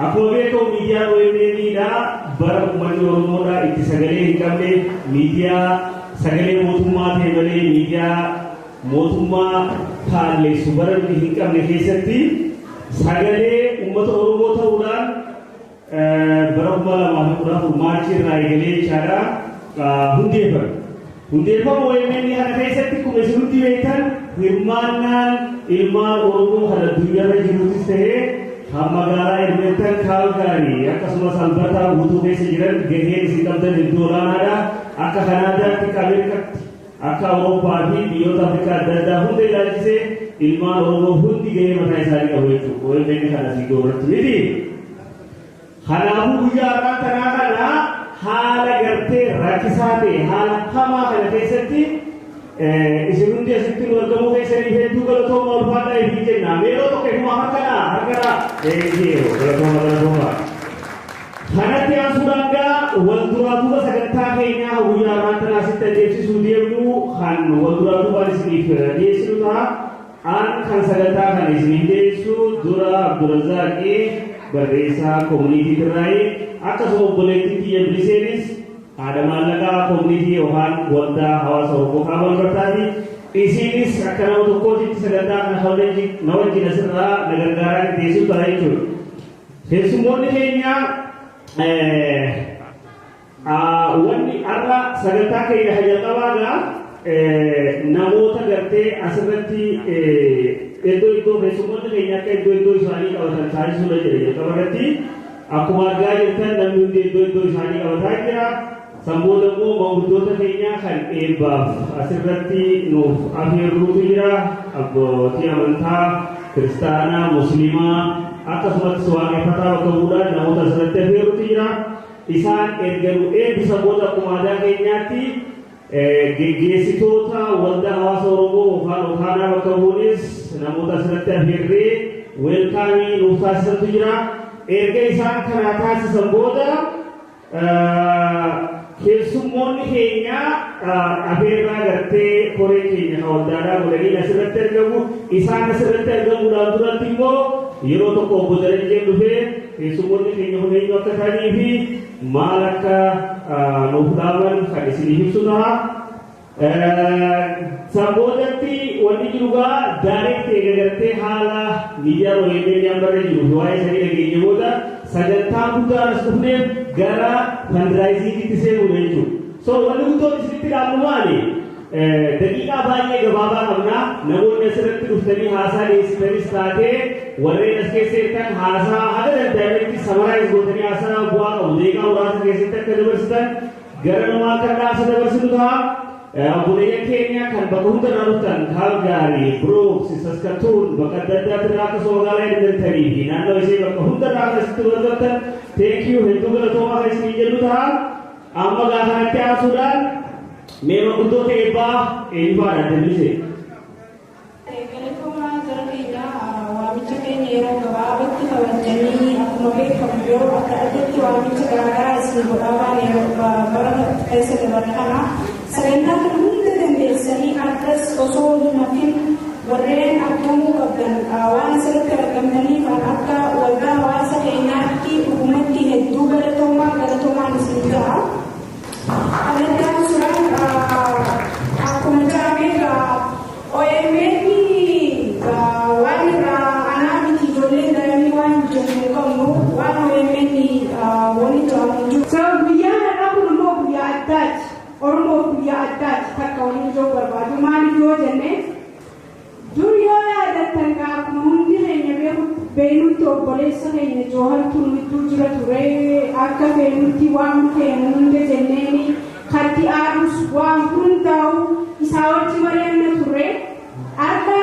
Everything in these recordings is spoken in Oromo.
Akkuma beekamu miidiyaan OMN-dha bara uummanni Oromoodha itti sagalee hin qabne miidiyaa sagalee mootummaa ta'e malee miidiyaa mootummaa kaalleessu bara hin qabne keessatti sagalee uummata Oromoo ta'uudhaan bara 2014 maarchii irraa eegalee jechaadha hundeeffame. Hundeeffamu OMN kana keessatti kuma isinitti beektan hirmaannaan ilmaan Oromoo kan addunyaarra jiruutis ta'ee magaalaa Edmonton Calgary akkasumas Alberta guutuu keessa jiran gaheen isin qabdan iddoo olaanaadha. Akka Kanaadaatti Ameerikaatti akka Awurooppaa fi biyyoota Afrikaa adda addaa hunda ilaalchisee ilmaan Oromoo hundi gahee mataa isaanii qabu jechuudha. OMN kana asii goorratti miti. Kanaafuu guyyaa har'aa kanaa kana haala gartee rakkisaa ta'e haala hamaa kana keessatti isin hundi asitti nu argamuu keessanii hedduu galatooma ulfaadhaa ifi jenna. Meeloo tokko himaa harkana galatooma. Kanatti aansuudhaan gaa wal duraa duuba sagantaa keenyaa guyyaa har'aa kana asitti adeemsisuu deemnu kan wal duraa duubaan isiniif dhiyeessinu ta'a. Aan kan sagantaa kana isiniif dhiyeessu dura Abdurazaaqii barreessaa koominiitii Tirraayii akkasuma obboleettii Kiyya Biliseenis haadha maallaqaa koominiitii yookaan waldaa hawaasa Oromoo Kaabal Bartaati. Isinis akka nama tokkootti sagantaa kana na wajjin asirraa na gargaaraa dhiyeessuu ta'a jechuudha. Keessummoonni keenya wanni har'a sagantaa keenya jalqabaagaa namoota gartee asirratti iddoo keessummoonni keenya akka iddoo isaanii qabatan taasisuudha jedhe jalqabarratti akkuma argaa jirtan namni hundi iddoo isaanii qabataa jira. Samboota immoo maanguddoota keenyaa kan eebbaaf asirratti nuuf afeerruutu jira. Abbootii amantaa kiristaanaa, musliimaa akkasumas waaqeffataa bakka bu'uudhaan namoota asirratti afeerruutu jira. Isaan erga nu eebbisa booda akkuma aadaa keenyaatti geggeessitoota waldaa hawaasa Oromoo Okaanaa bakka bu'uunis namoota asirratti afeerree weelkaamii nuuf taasisantu jira. Erga isaan kanaa taasisan booda keessummoonni keenya afeerraa gartee koree keenya waldaadhaa godhanii asirratti argamu. Isaan asirratti argamuudhaan duratti immoo yeroo tokko obbo Darajjeen dhufee keessummoonni keenya hundeenyu akka ta'anii fi maal akka nuuf dhaaban kan isiniif ibsu ta'a. Samboodatti wanni jirugaa daareetti eegagartee haala miidiyaa OMN ammarra jiru waa'ee isaanii dhageenya booda sagantaa guddaan as dhufneef gara fandraayisiitti seenuudha jechuudha. So wanni guddoon isinitti dhaabu maali? Daqiiqaa baay'ee gabaabaa qabna. Namoonni asirratti dhuftanii haasaa dhiyeessitanis taatee warreen as keessa jirtan haasaa haala danda'ametti samaraayis gootanii haasaa bu'aa qabu. Deeqaa muraasa keessatti akka dabarsitan gara namaa kan dhaasa dabarsitu ta'a. Obboleeyyan keenya kan bakka hunda dhuftan Calgary, Brooks, Saskatoon bakka adda addaatti irraa akkasuma magaalaa Edmontanii fi naannoo ishee bakka hunda irraa akkasitti argattan thank you hedduu galatoomaa kan isin jennu ta'a. Amma gaafanatti haasuudhaan mee maanguddoota eebbaa eenyufaadha deebisee. Galatoomaa jara keenya waamicha keenya yeroo gabaabatti kabajanii akkuma beekamu yeroo akka addaatti waamicha garaagaraa isin godhaa baane bara keessa dabarre kana. Sagantaa kan hunda dandeessanii addas osoo hin hafin warreen argamuu qabdan waan asirratti argamtanii kan akka waldaa hawaasa keenyaatti dhugumatti hedduu galatoomaan isin ta'a. Alantaan suuraan akkuma jedhamee OMN waan irraa anaa miti ijoolleen daa'imni waan jennu qabnu waan OMN wanni ta'amu jiru. Sababa guyyaa har'aa kun immoo guyyaa addaati. Oromoo guyyaa addaati takka waliin ijoo barbaadu maaliif yoo jenne dur yoo yaadattan akkuma hundi keenya beeknutti obboleessa keenya joohartuu nutti jira ture akka beeknutti waan keenya hunda jenneeni katti aarus waan hundaa'u isaa wajji mari'anna ture akka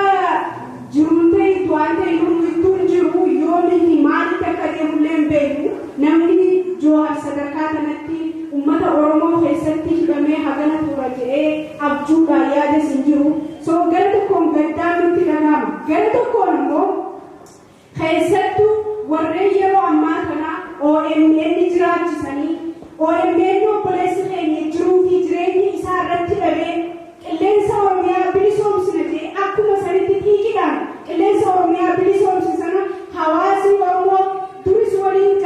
jiruun ta'etti waan ta'e ittuu jiru yoo miti maalitti akka deemullee hin beeknu namni joohar sadarkaa kanatti ummata Oromoo keessatti hidhamee hagana tura jedhee abjuudhaan yaades hin jiru. So gara tokkoon gaddaa nutti dhagahama. Gara tokkoon immoo keessattuu warreen yeroo ammaa kana OMN jiraachisanii OMN obboleessi keenya jiruu fi jireenyi isaa irratti dhabee qilleensa Oromiyaa bilisoomsina jedhee akkuma sanitti xiiqiidhaan qilleensa Oromiyaa bilisoomsisana hawaasni Oromoo duris waliin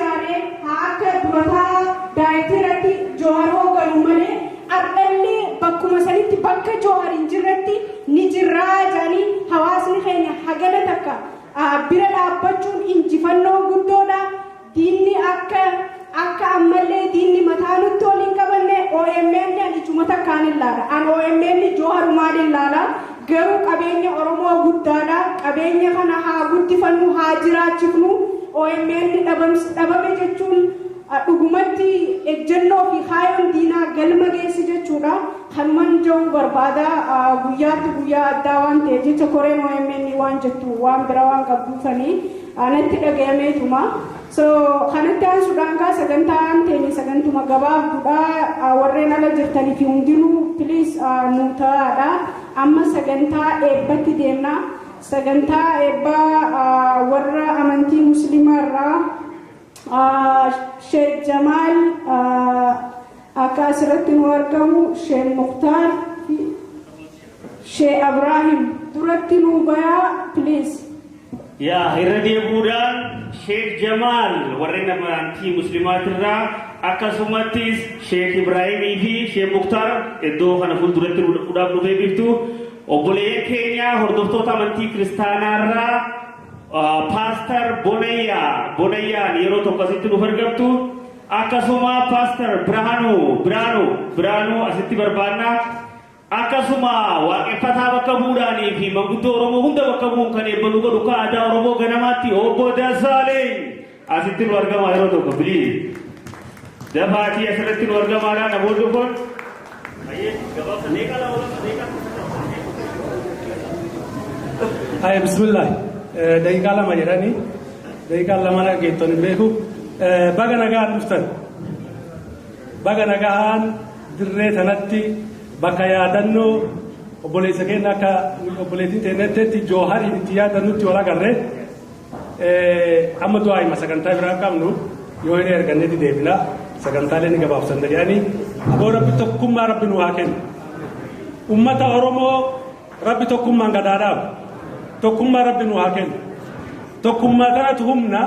ilaala. An OMN Jawhar maal ilaala? Garuu qabeenya Oromoo guddaadha. Qabeenya kana haa guddifannu, haa jiraachifnu. OMN dhabame jechuun dhugumatti ejjennoo fi kaayoon diinaa galma geessi jechuudha. Kanuman jiru barbaada guyyaatti guyyaa addaa waan ta'e jecha koreen OMN waan jettu waan bira waan qabduufanii anatti dhagayameetuma. So kanatti aansuudhaan gaa sagantaan teenya sagantuma gabaabduudha. Warreen ala jirtanii fi hundinuu please nu ta'aadha. Amma sagantaa eebbatti deemna. Sagantaa eebbaa warra amantii musliimaa irraa Sheikh Jamal akka asirratti nu argamu Sheikh Mukhtar Sheikh Ibrahim duratti nu bayaa please. Yaa irra deebuudhaan Sheikh Jamal warreen amantii musliimaatirraa akkasumattis Sheikh Ibrahimii fi Sheikh Mukhtar iddoo kana fuulduratti dhuudhaaf dhufee jirtu. Obboleeyyan keenya hordoftoota amantii kiristaanaarraa Pastor Bonayyaan yeroo tokko asitti nuuf argamtu. Akkasuma Pastor Biraanuu asitti barbaanna. Akkasuma waaqeffataa bakka bu'uudhaanii fi manguddoo Oromoo hunda bakka bu'uun kan eebbalu godhu ka aadaa Oromoo ganamaatti obbo Dasaaleen asitti nu argama yeroo tokko biliis. Dafaatii asirratti nu argamaadha namoonni kun. Gabaabsa deeqaa lama Hai bismillah. Daqiiqaa lama jedhanii daqiiqaa lama geettoon hin beeku. Baga nagaan dhuftan. Baga nagaan dirree tanatti bakka yaadannoo obboleessa keenya akka obboleettiin teenyatti Jawharii itti yaadannutti wal agarre. Amma du'aa hima sagantaa biraa qabnu yoo hin ergannetti deebina sagantaalee ni gabaabsan jedhanii aboo rabbi tokkummaa rabbi nu haa kennu. Ummata Oromoo rabbi tokkummaan gadaadhaaf. Tokkummaa rabbi nu haa kennu. Tokkummaa kanatu humna,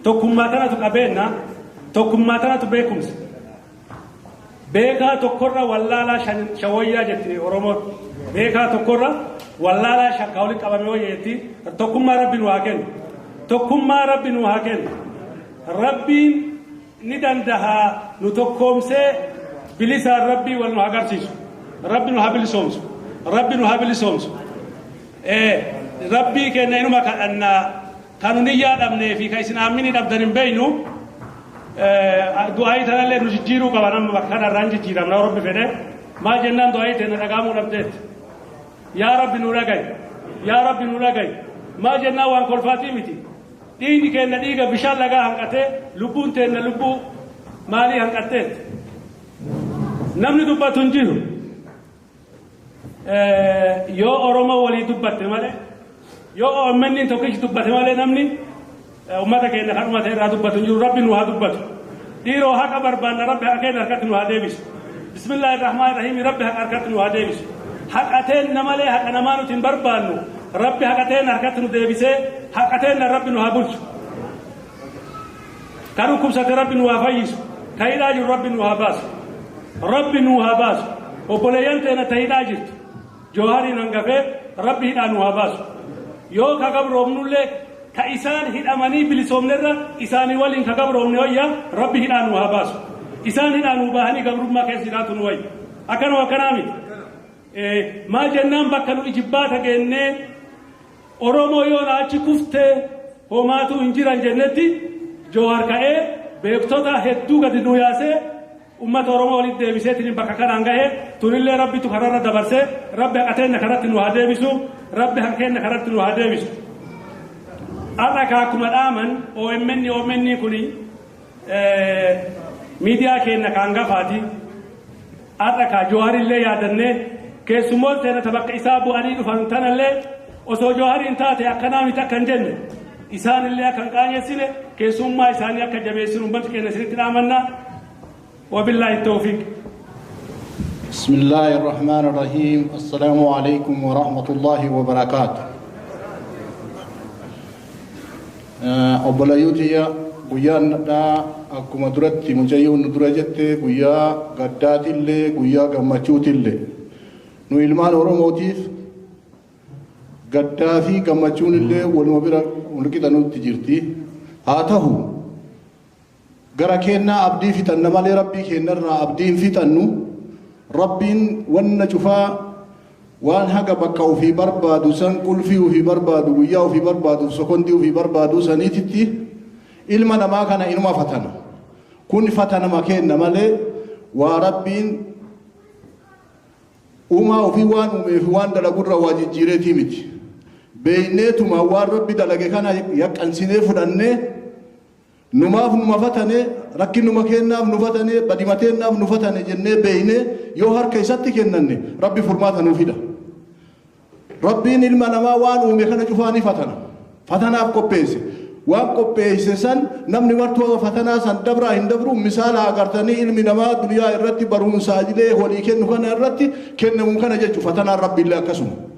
tokkummaa kanatu qabeenya, tokkummaa kanatu beekumsa. Beekaa tokkorra wallaalaa shawayyaa jetti Oromoon. Beekaa tokkorra wallaalaa shakka waliin qabame wayya jetti. Tokkummaa rabbi nu haa kennu. Tokkummaa rabbi nu haa kennu. Rabbiin ni danda'a nu tokkoomsee bilisaan rabbii wal nu agarsiisu. Rabbi nu haa bilisoomsu. Rabbi nu haa bilisoomsu. Rabbii kenna inuma kadhannaa kan nu yaadamnee fi kan isin aamini dhabdan hin beeynu du'aayi tanallee nu jijjiiruu qaban amma bakka kanarraan jijjiiramna Rabbi fedhe maal jennaan du'aayi teena dhagaamuu dhabdeetti. Yaa Rabbi nu dhagayi. Yaa Rabbi nu dhagayi. Maal jennaan waan kolfaatii miti. Dhiigni keenya dhiiga bishaan lagaa hanqatee lubbuun teenya lubbuu maalii hanqatteetti. Namni dubbatu hin jiru. Yoo Oromoo walii dubbatte malee yoo OMN tokkichi dubbate malee namni ummata keenya kan ummata irraa dubbatu hin jiru. Rabbi nu haa dubbatu. Dhiiroo haqa barbaanna Rabbi haqa keenya harkatti nu haa deebisu. Bismillahirrahmanirrahiim Rabbi haqa harkatti nu haa deebisu. Haqateen malee haqa namaa nuti hin barbaannu. Rabbi haqateen harkatti nu deebisee haqateen Rabbi nu haa bulchu. Kan dhukkubsate Rabbi nu haa fayyisu. Kan hidhaa jiru Rabbi nu haa baasu. Rabbi nu haa baasu. Obboleeyyan teenya ta hidhaa jirtu. Jawhariin hangafee Rabbi hidhaa nu haa baasu. Yoo ka gabroomnullee ka isaan hidhamanii bilisoomnerra isaanii waliin ka gabroomne wayya Rabbi hidhaa nu haa baasu. Isaan hidhaa nu baahanii gabrummaa keessa jiraatu nu wayya. Akkanuma akkanaa miti. Maal jennaan bakka nu ijibbaata geennee Oromoo yoo achi kuftee homaatu hin jiran jennetti Jawhar ka'ee beektota hedduu gadi nu yaasee ummata Oromoo walitti deebiseetiin bakka kanaan gahee tunillee Rabbitu kararra dabarsee Rabbi haqateenya karatti nu haa deebisu. Rabbi hankeenya karatti nu haa deebisu. Har'a akkuma dhaaman OMN kuni miidiyaa keenya kan gafaati. Har'a Jawharillee yaadannee keessummoota teenya bakka isaa bu'anii dhufan tanallee osoo Jawhariin taate akkanaa miti akka hin jenne isaanillee akka hin qaanyeessine keessummaa isaanii akka jabeessinu ummata keenya isinitti dhaamannaa. وبالله التوفيق. بسم الله الرحمن الرحيم. السلام عليكم ورحمة الله وبركاته. Obboleeyyotiya guyyaan akkuma duratti mucayyoon dura jette guyyaa gaddaatillee guyyaa gammachuutillee nu ilmaan Oromootiif gaddaa fi gammachuunillee waluma bira walqixa nutti jirti. Haa ta'u gara kennaa abdii fitanna malee rabbii kennarraa abdiin fitannu rabbiin wanna cufaa waan haga bakka ofii barbaadu san qulfii ofii barbaadu guyyaa ofii barbaadu sokondii ofii barbaadu saniititti ilma namaa kana inuma fatana kun fatanama kenna malee waa rabbiin uumaa ofii waan uumeef waan dalagurra waa jijjiireetii miti beeyneetuma waan rabbi dalage kana yaqqansinee fudhannee numaaf numa fatane rakkinuma kennaaf nu fatane badimateennaaf nu fatane jennee beeyne yoo harka isatti kennanne rabbi furmaata nuu fida rabbiin ilma namaa waan uume kana cufaanii fatanaaf qopheesse waan qopheesse san namni martuu fatanaa san dabraa hin dabru misaala agartanii ilmi namaa duniyaa irratti barumsaa jilee holii kennu kana irratti kennamu kana jechu fatanaan rabbiillee akkasuma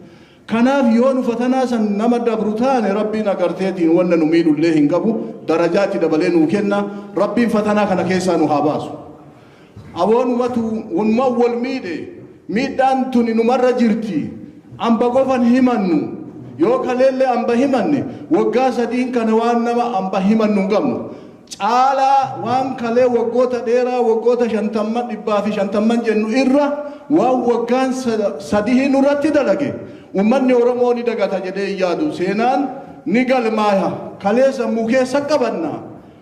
kanaaf yoo nu fatanaa san nama dabru taane rabbiin agarteetiin wanna nu miidhullee hin qabu darajaatti dabalee nuu kenna rabbiin fatanaa kana keessaa nu haa baasu aboonumatu wanuma wal miidhaan tuni numarra jirti amba qofan himannu yoo kaleellee amba himanne waggaa sadiin kana waan nama amba himannu hin qabnu caalaa waan kalee waggoota dheeraa waggoota 50 jennu irra waan waggaan sadii nurratti dalage ummanni Oromoo ni dagata jedhee yaadu seenaan ni galmaaya kalee sammuu keessa qabanna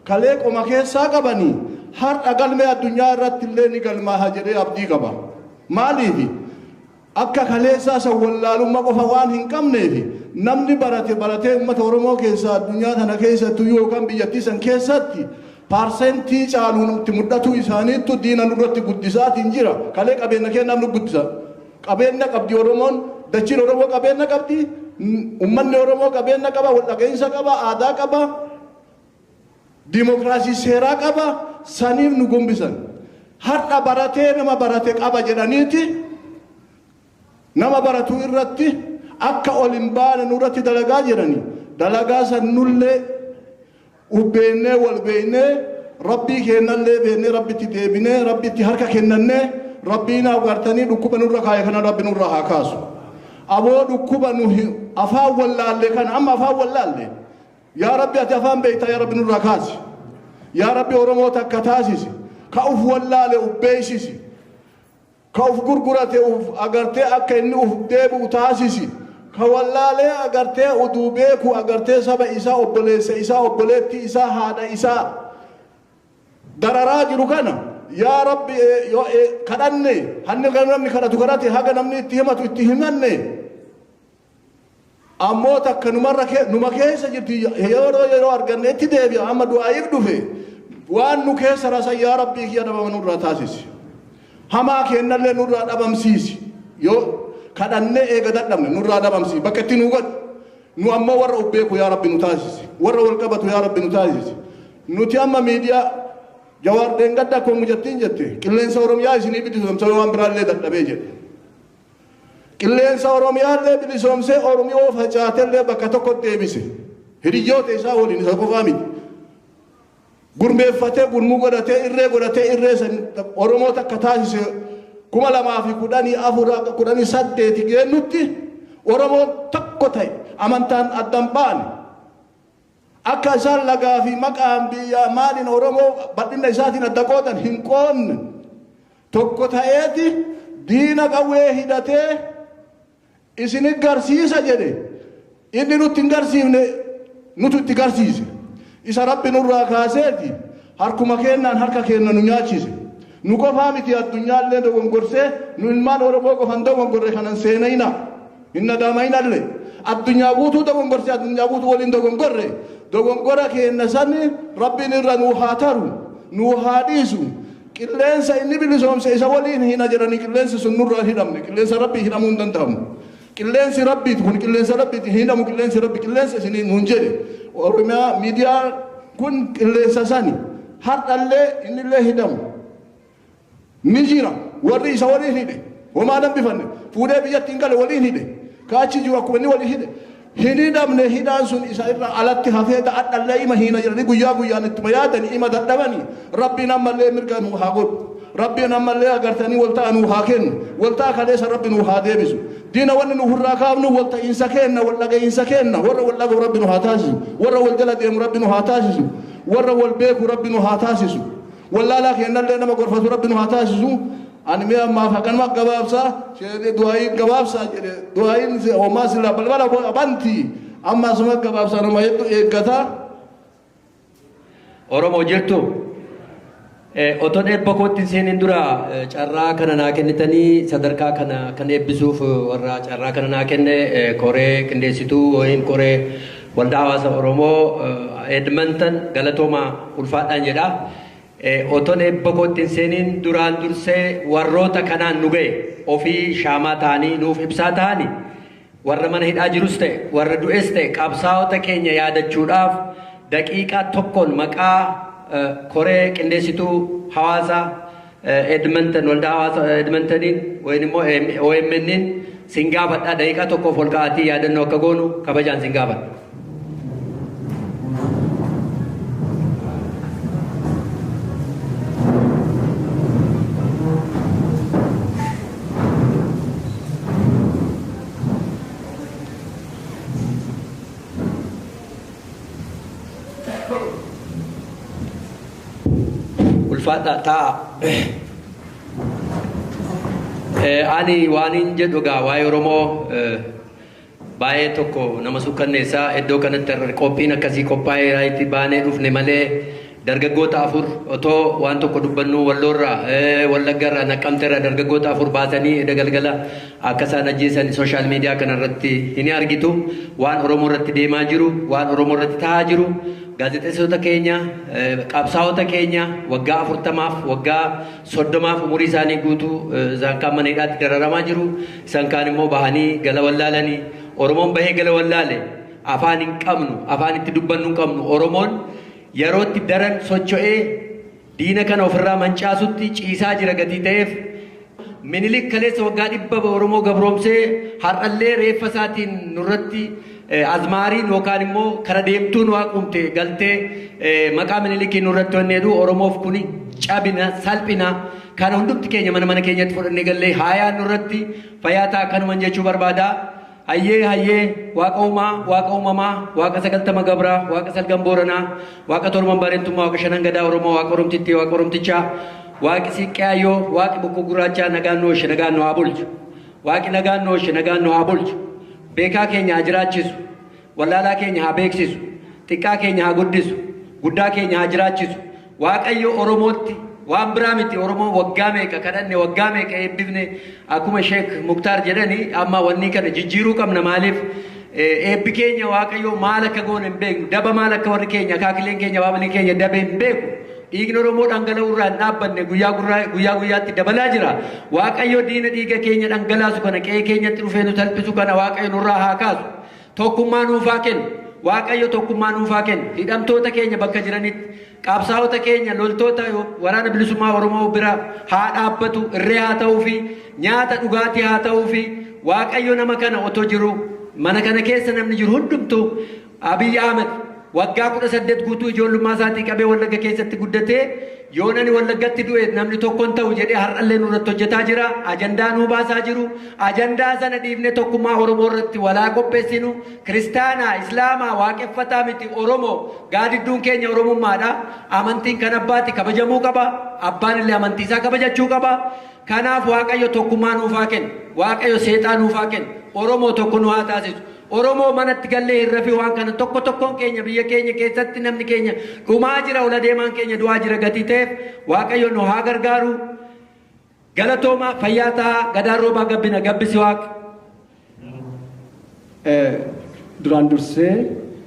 kalee qoma keessaa qabanii har'a galmee addunyaa irratti illee ni galmaaya jedhee abdii qaba maaliif akka kaleessaa san wallaalummaa qofa waan hin qabneef namni baratee ummata Oromoo keessa addunyaa kana keessattuu yookaan biyyattii san keessatti parsentii caaluun itti mudhatu isaaniittu diina nurratti guddisaatiin jira kalee qabeenya kennaaf nu guddisa qabeenya qabdi Oromoon dachiin Oromoo qabeenya qabdi ummanni Oromoo qabeenya qaba waldhageensa qaba aadaa qaba dimokiraasii seeraa qaba saniif nu gombisan har'a baratee nama barate qaba jedhaniiti nama baratu irratti akka olin baane nurratti dalagaa jirani dalagaa san nullee ubbeennee wal beeynee rabbii kennallee beennee rabbitti deebinee rabbitti harka kennannee rabbiin agartanii dhukkuba nurra kaa'e kana rabbi nurra haa kaasu aboo dhukkuba nu afaan wallaalle kana amma afaan wallaalle yaa rabbi ati afaan beeyta yaa rabbi nurra kaasi yaa rabbi Oromoo takka taasisi ka uf wallaale ubbeeysisi ka uf gurgurate uf agartee akka inni uf deebi'u taasisi ka wallaalee agartee uduu beeku agartee saba isaa obboleessa isaa obboleetti isaa haadha isaa dararaa jiru kana yaa rabbi kadhanne hanni namni kadhatu kadhate haga namni itti himatu itti himanne ammoo takka numa keessa jirti yeroo arganne itti deebi'a amma du'aayiif dhufe waan nu keessa rasa yaa rabbii kiyya dhabama nurraa taasisi hamaa kennallee nurraa dhabamsiisi yoo kadhannee eega dadhabne nurraa dhabamsiisi bakka itti nu godhu nu ammoo warra ubbeeku yaa rabbi nu taasisi warra wal qabatu yaa rabbi nu taasisi nuti amma miidiyaa Jawar dengadda ko mujattiin jette qilleensa Oromiyaa isinii bilisoomse waan biraallee dadhabee jedhe qilleensa Oromiyaallee bilisoomse Oromoo facaatellee bakka tokko deebise hiriyyoota isaa waliin isa qofaa miti gurmeeffatee gurmuu godhatee irree san Oromoo takka taasise 2018 geennutti Oromoo tokko ta'e amantaan addan baane akka isaan lagaa fi maqaan biyya maaliin Oromoo bal'ina isaatiin adda qoodan hin qoonne tokko ta'eeti diina qawwee hidhatee isin garsiisa jedhe inni nutti hin garsiifne nutu itti garsiise isa rabbi nurraa kaaseeti harkuma kennaan harka kenna nu nyaachise nu qofaa miti addunyaallee dogongorsee nu ilmaan Oromoo qofan dogongorre kanan seenayna hin nadaamaynallee addunyaa guutuu dogongorsee addunyaa guutuu waliin dogongorre dogongora kenna sanni rabbiin irra nu haa taru nu haa dhiisu qilleensa inni bilisoomse isa waliin hina jedhanii qilleensi sun nurraa hidhamne qilleensa rabbii hidhamuu hin danda'amu qilleensi rabbiiti kun qilleensa rabbiiti hidhamu qilleensi rabbi qilleensa isinii nuun jedhe Oromiyaa miidiyaa kun qilleensa sani har'allee innillee hidhamu ni jira warri isa waliin hidhe homaa dambifanne fuudhee biyyattiin gale waliin hidhe kaachi jiru akkuma inni waliin hidhe hidhamne hidhaan sun isa irra alatti hafee ta'adhallee ima hina jiranii guyyaa guyyaan ittuma yaadanii ima dadhabanii rabbiin ammallee mirga nuu haa godhu rabbiin ammallee agartanii walta'a nuu haa kennu walta'a kaleessa rabbi nuu haa deebisu diina wanni nu hurraa kaafnu walta'iinsa kenna waldhaga'iinsa kenna warra wal dhagahu rabbi nu haa taasisu warra wal jala deemu rabbi nu haa taasisu warra wal beeku rabbi nu haa taasisu wallaalaa kennallee nama gorfatu rabbi nu haa taasisu ani me amma fakan ma gabaabsa sheede du'aayi gabaabsa jedhe du'aayin homaa sila balbala abanti amma suma gabaabsa nama heddu eeggata Oromoo jirtu otoo eebba kootti seenin dura carraa kana naa kennitanii sadarkaa kana kan eebbisuuf warra carraa kana naa kenne koree qindeessituu yookiin koree waldaa hawaasa Oromoo Edmonton galatooma ulfaadhaan jedha. Otoo eebba kootti seenin duraan dursee warroota kanaan nu ga'e ofii shaamaa ta'anii nuuf ibsaa ta'anii warra mana hidhaa jirus ta'e warra du'es ta'e qabsaa'ota keenya yaadachuudhaaf daqiiqaa tokkoon maqaa koree qindeessituu hawaasa Edmonton waldaa hawaasa Edmontoniin yookiin immoo OMN'n sin gaafadhaa daqiiqaa tokkoof ol ka'atii yaadannoo akka goonu kabajaan sin gaafadha. Ulfaadha ta'a. Ani waanin jedhu gaa waa'ee Oromoo baay'ee tokko nama sukkanneessaa iddoo kanatti qophiin akkasii qophaa'ee itti baanee dhufne malee dargaggoota afur otoo waan tokko dubbannu walloorraa wallaggarraa naqqamteerraa dargaggoota afur baasanii galgala akka isaan ajjeesan sooshaal miidiyaa kanarratti hin argitu waan Oromoo irratti deemaa jiru waan Oromoo irratti ta'aa jiru gaazexeessitoota keenya qabsaa'ota keenya waggaa 40maaf waggaa 30maaf umurii isaanii guutuu isaan kaan mana hidhaatti dararamaa jiru isaan kaan immoo bahanii gala wallaalanii Oromoon bahee gala wallaale afaan hin qabnu afaan itti dubbannu hin qabnu Oromoon yerootti daran socho'ee diina kana ofirraa mancaasutti ciisaa jira gatii ta'eef Minilik kaleessa waggaa 100 Oromoo gabroomsee har'allee reeffa isaatiin nurratti azmaariin yookaan immoo kara deemtuun waaqumte galtee maqaa Minilikiin nurratti wanneedu Oromoof kuni cabina salphina kana hundumti keenya mana keenyatti fudhannee gallee haayaan nurratti fayyaa ta'a kanuman jechuu barbaada. Hayyee waaqa uumamaa waaqa 90 gabraa waaqa 9 booranaa waaqa 7 bareentummaa waaqa 5 gadaa Oromoo waaqa Oromtitti waaqa Oromtichaa waaqi siiqqaayyoo waaqi bokkuu gurraachaa nagaan nu haa bulchu waaqi nagaan nu haa bulchu beekaa keenya haa jiraachisu wallaalaa keenya haa beeksisu xiqqaa keenya haa guddisu guddaa keenya haa jiraachisu waaqayyo Oromootti waan biraa miti Oromoo waggaa meeqa kadhanne waggaa meeqa eebbifne akkuma Sheek Muktaar jedhani amma wanni kana jijjiiruu qabna maaliif eebbi keenya waaqayyo maal akka goone hin beeknu daba maal akka warri keenya akaakileen keenya baabaliin keenya dabe hin beeku dhiigni Oromoo dhangala'uu irraa hin dhaabbanne guyyaa guyyaatti dabalaa jira waaqayyo diina dhiiga keenya dhangalaasu kana qe'ee keenyatti dhufee nu salphisu kana waaqayyo nurraa haa kaasu tokkummaa nuuf haa kennu waaqayyo tokkummaa nuuf haa kennu hidhamtoota keenya bakka jiranitti qabsaa'ota keenya loltoota waraana bilisummaa Oromoo bira haa dhaabbatu irree haa ta'uu fi nyaata dhugaatii haa ta'uu fi waaqayyo nama kana otoo jiru mana kana keessa namni jiru hundumtuu Abiy Ahmed waggaa 18 guutuu ijoollummaa isaatii qabee Wallagga keessatti guddatee yoo nani Wallaggatti du'e namni tokkoon ta'u jedhee har'allee nurratti hojjetaa jira ajandaa nuu baasaa jiru ajandaa sana dhiifne tokkummaa Oromoo irratti walaa qopheessinu kiristaanaa islaamaa waaqeffataa miti Oromoo gaadidduun keenya Oromummaadha amantiin kan abbaati kabajamuu qaba abbaan illee amantii isaa kabajachuu qaba kanaaf waaqayyo tokkummaa nuuf haa kennu waaqayyo seexaa nuuf haa kennu Oromoo tokko nu haa taasisu Oromoo manatti gallee irrafi waan kana tokkoon keenya biyya keenya keessatti namni keenya dhumaa jira ola deemaan keenya du'aa jira gatii ta'eef waaqayyo nu haa gargaaru galatooma fayyaa ta'a gadaan roobaa gabbina gabbisi waaqa. Duraan dursee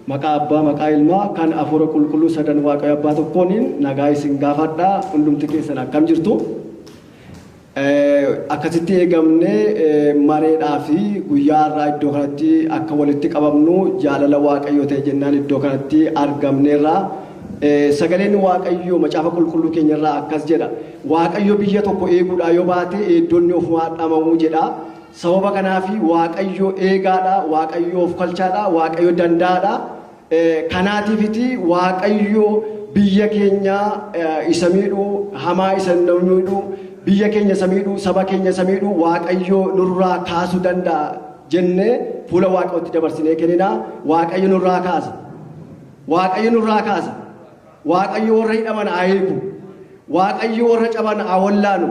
maqaa abbaa maqaa ilmaa kan afuura qulqulluu sadan waaqayyo abbaa tokkooniin nagaa isin gaafadhaa hundumti keessan akkam jirtu. Akkasitti eegamnee mareedhaa fi guyyaa irraa iddoo kanatti akka walitti qabamnu jaalala waaqayyoo ta'e jennaan iddoo kanatti argamneerra sagaleen waaqayyoo macaafa qulqulluu keenyarraa akkas jedha waaqayyo biyya tokko eeguudhaa yoo baate eeddoonni ofumaa dhamamuu jedha sababa kanaaf waaqayyo eegaadha waaqayyo of kalchaadha waaqayyo danda'aadha kanaatiifiti waaqayyo biyya keenya isa miidhuu hamaa isa miidhuu biyya keenya samiidhu saba keenya samiidhu waaqayyo nurraa kaasuu danda'a jennee fuula waaqayyootti dabarsinee kennina waaqayyo nurraa kaasa waaqayyo warra hidhaman haa eegu waaqayyo warra caban haa wallaanu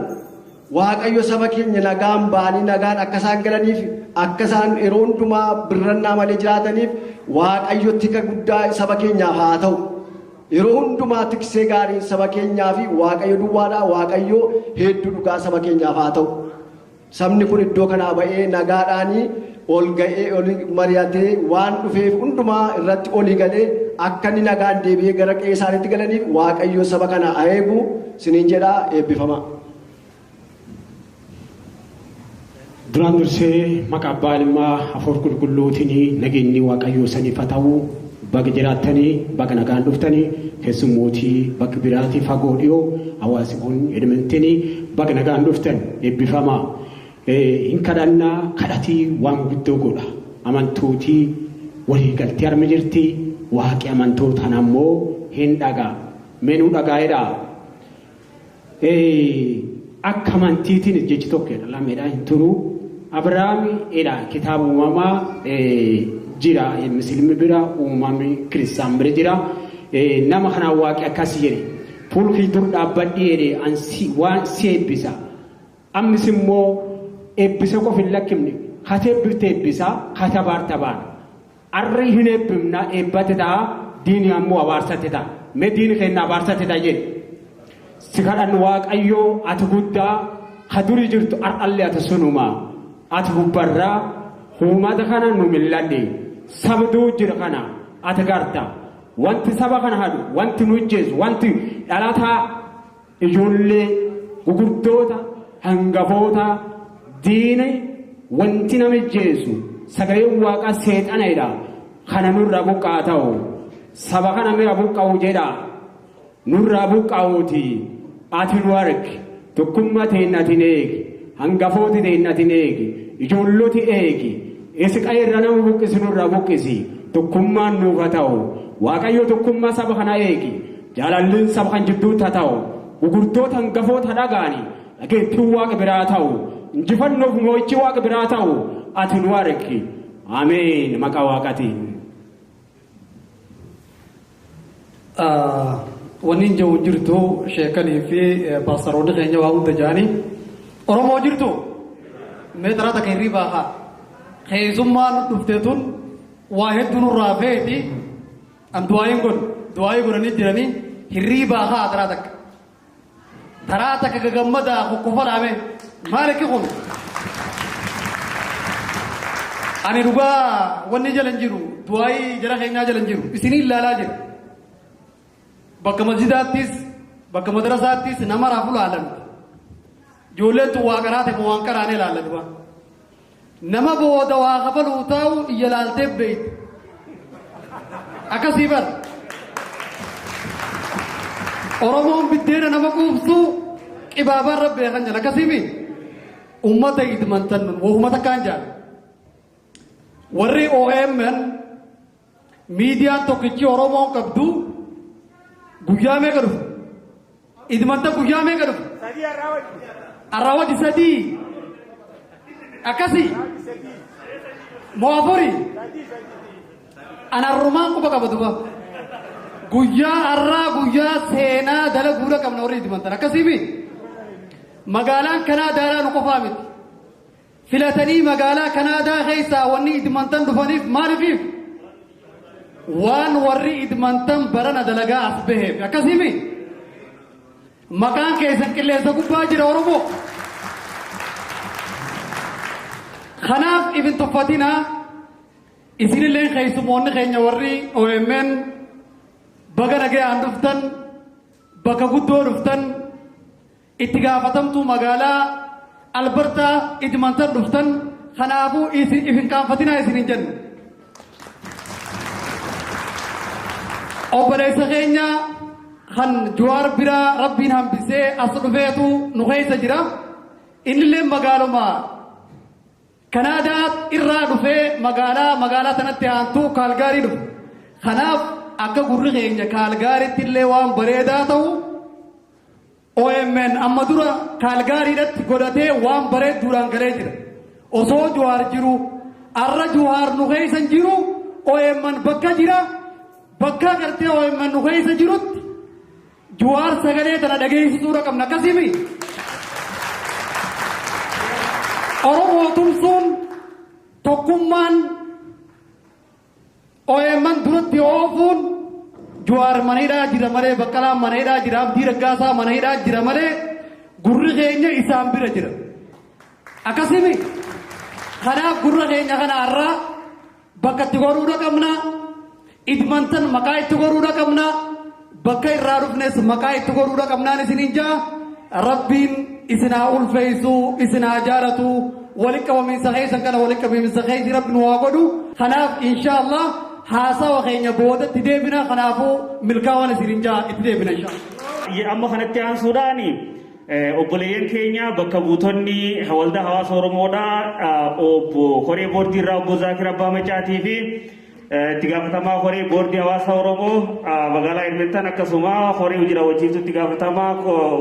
Waaqayyo saba keenya nagaan ba'anii nagaan akka isaan galaniif akka isaan yeroo hundumaa birrannaa malee jiraataniif Waaqayyo tika guddaa saba keenyaaf haa ta'u. Yeroo hundumaa tiksee gaarii saba keenyaa fi Waaqayyo duwwaadhaa Waaqayyo hedduu dhugaa saba keenyaaf haa ta'u. Sabni kun iddoo kanaa ba'ee nagaadhaanii ol ga'ee ol mari'atee waan dhufeef hundumaa irratti olii galee akka inni nagaan deebi'ee gara qe'ee isaaniitti galaniif Waaqayyo saba kana haa eegu siniin jedhaa eebbifama. Duraan dursee maqaa abbaa ilmaa hafuura qulqulluutiin nageenyi Waaqayyoo saniif haa ta'u. Bakka jiraattanii bakka nagaan dhuftanii keessummootii bakka biraatii fagoo dhiyoo hawaasi kun edmentinii bakka nagaan dhuftan eebbifamaa. Hin kadhannaa kadhatii waan guddoo godha. Amantooti waliigaltee arma jirti waaqi amantootaan ammoo hin dhagaa. Menuu dhagaa'edha. Akka amantiitiin jechi tokkodha lameedha hin turu. Abrahaamidha kitaaba uumamaa jira musliimi bira uumamni kiristaan bira jira. Nama kanaan waaqi akkas jedhe fuulkii dur dhaabbadhee jedhe waan si eebbisa. Ammis immoo eebbisa qofa hin lakkifne hata eebbifte eebbisa hata abaarta baan. Arri hin eebbifna eebbate ta'a diini ammoo abaarsate ta'a. Mee diini keenya abaarsate ta'a jedhe. Si kadhannu Waaqayyoo ati guddaa ha durii jirtu ar'allee ati sunuma. Ati gubbarraa uummata kana nu milladhe. Sabduu jira kana ati garta. Wanti saba kana hadu wanti nu ijjeesu wanti dhalataa ijoollee gugurdoota hangafoota diine wanti nama ijjeesu sagalee waaqa seexanedha. Kana nurraa buqqaa ta'u saba kana mira buqqa'u jedha nurraa buqqa'uuti ati nu argi tokkummaa teennatiin eegi hangafooti teennatiin eegi ijoolloti eegi isiqa irra nama buqqisi nurraa buqqisi tokkummaan nuuf haa ta'u. Waaqayyo tokkummaa saba kana eegi jaalalliin saba kan jidduutti haa ta'u gugurdoota hangafoota dhagaani dhageettiin waaqa biraa ta'u injifannoof moo'ichi waaqa biraa ta'u ati nu argi ameen maqaa waaqatiin. Wanni hin jiru jirtu sheekanii fi paastaroonni keenya waa hunda jaanii Oromoo jirtu meetara takka hirribaa haa keessummaan dhuftee tun waa hedduu nurraa feeti. An du'aayin godhanii jiranii hirriibaa haa taraa takka gagammadaa kokkofa dhaame maaliki kun ani dhugaa wanni jalan jiru du'aayii jala keenyaa jalan jiru isinii ilaalaa jira bakka masjidaattis bakka madarasaattis nama raafu laalan ijoolleen tun waa qaraate moo waan qaraanee laalan dhugaa nama booda waa kafaluu taa'u iyya laaltee beeyte. Akkasii bar Oromoon biddeena nama quubsu qibaabaan rabbee kan jala akkasiimi ummata idmantan uummata kaan jaala warri OMN miidiyaan tokkichi Oromoon qabdu guyyaa meeqa dhufu idmanta guyyaa meeqa dhufu arraawwati sadii akkasii moo afurii anarrumaan quba qaba duba guyyaa arraa guyyaa seenaa dalaguudha qabna warri idmantan akkasiimi magaalaan Kanaadaa nu qofaa miti filatanii magaalaa Kanaadaa keessaa wanni idmantan dhufaniif maaliif waan warri idmantan barana dalagaa as baheef akkasiimi maqaan keessan qilleensa gubbaa jira Oromoo kanaaf ibin tuffatinaa isinillee keessumoonni keenya warri OMN baga nagayaan dhuftan bakka guddoo dhuftan itti gaafatamtuu magaalaa Albertaa idmantan dhuftan kanaafuu ifin qaanfatinaa isinin jennu. Obboleessa keenya kan Jawaar biraa rabbiin hambisee as dhufeetu nu keessa jira innillee magaaluma Kanaadaa irraa dhufee magaalaa tanatti aantuu Kaalgaarii dhufe. Kanaaf akka gurri keenya Kaalgaariitti illee waan bareedaa ta'u OMN amma dura Kaalgaariidhaatti godhatee waan bareedduudhaan galee jira. Osoo Jawaar jiru arra Jawaar nu keessa jiru OMN bakka jira bakka gartee OMN nu keessa jirutti Jawaar sagalee tana dhageessisuudha qabna akkasimi. Oromoo tumsuun tokkummaan OMN duratti oofuun Jawaar mana hidhaa jira malee Baqqalaa mana hidhaa jira Abdii Raggaasaa mana hidhaa jira malee gurri keenya isaan bira jira. Akkasimi kanaaf gurra keenya kana irraa bakka itti goruudha qabna. Idmantan maqaa itti goruudha qabna. Bakka irraa dhufnes maqaa itti goruudha qabnaan isiniin jaa. Rabbiin isinaa ulfeessu isinaa jaalatu walitti qabamiinsa keessan kana walitti qabamiinsa keessi rabbi nu haa godhu. Kanaaf inshaallah haasawa keenya boodatti deebina kanaafuu milkaa'ina isiniin jaa itti deebina inshaallah. Amma kanatti aansuudhaani obboleeyyan keenya bakka buutonni waldaa hawaasa Oromoodhaa obbo Koree Boordii irraa obbo Zaakir Abbaa Macaatii fi itti gaafatamaa Koree Boordii hawaasa Oromoo magaalaa Edmonton akkasuma Koree hojii raawwachiiftuu itti gaafatamaa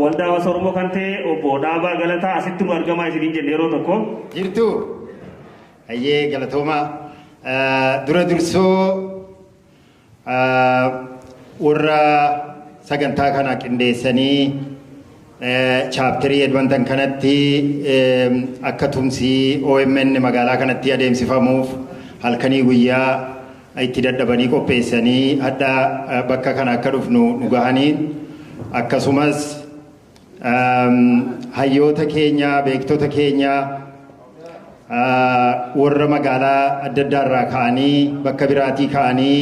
waldaa hawaasa Oromoo kan ta'e obbo Dhaabaa Galataa asitti nu argamaa isiniin jenne yeroo tokko. Jirtu ayyee galatoomaa dura dursoo warra sagantaa kana qindeessanii chaapterii Edmonton kanatti akka tumsii OMN magaalaa kanatti adeemsifamuuf halkanii guyyaa itti dadhabanii qopheessanii hadda bakka kana akka dhufnu nu gahaniin akkasumas hayyoota keenya beektota keenya warra magaalaa adda addaarraa ka'anii bakka biraatii ka'anii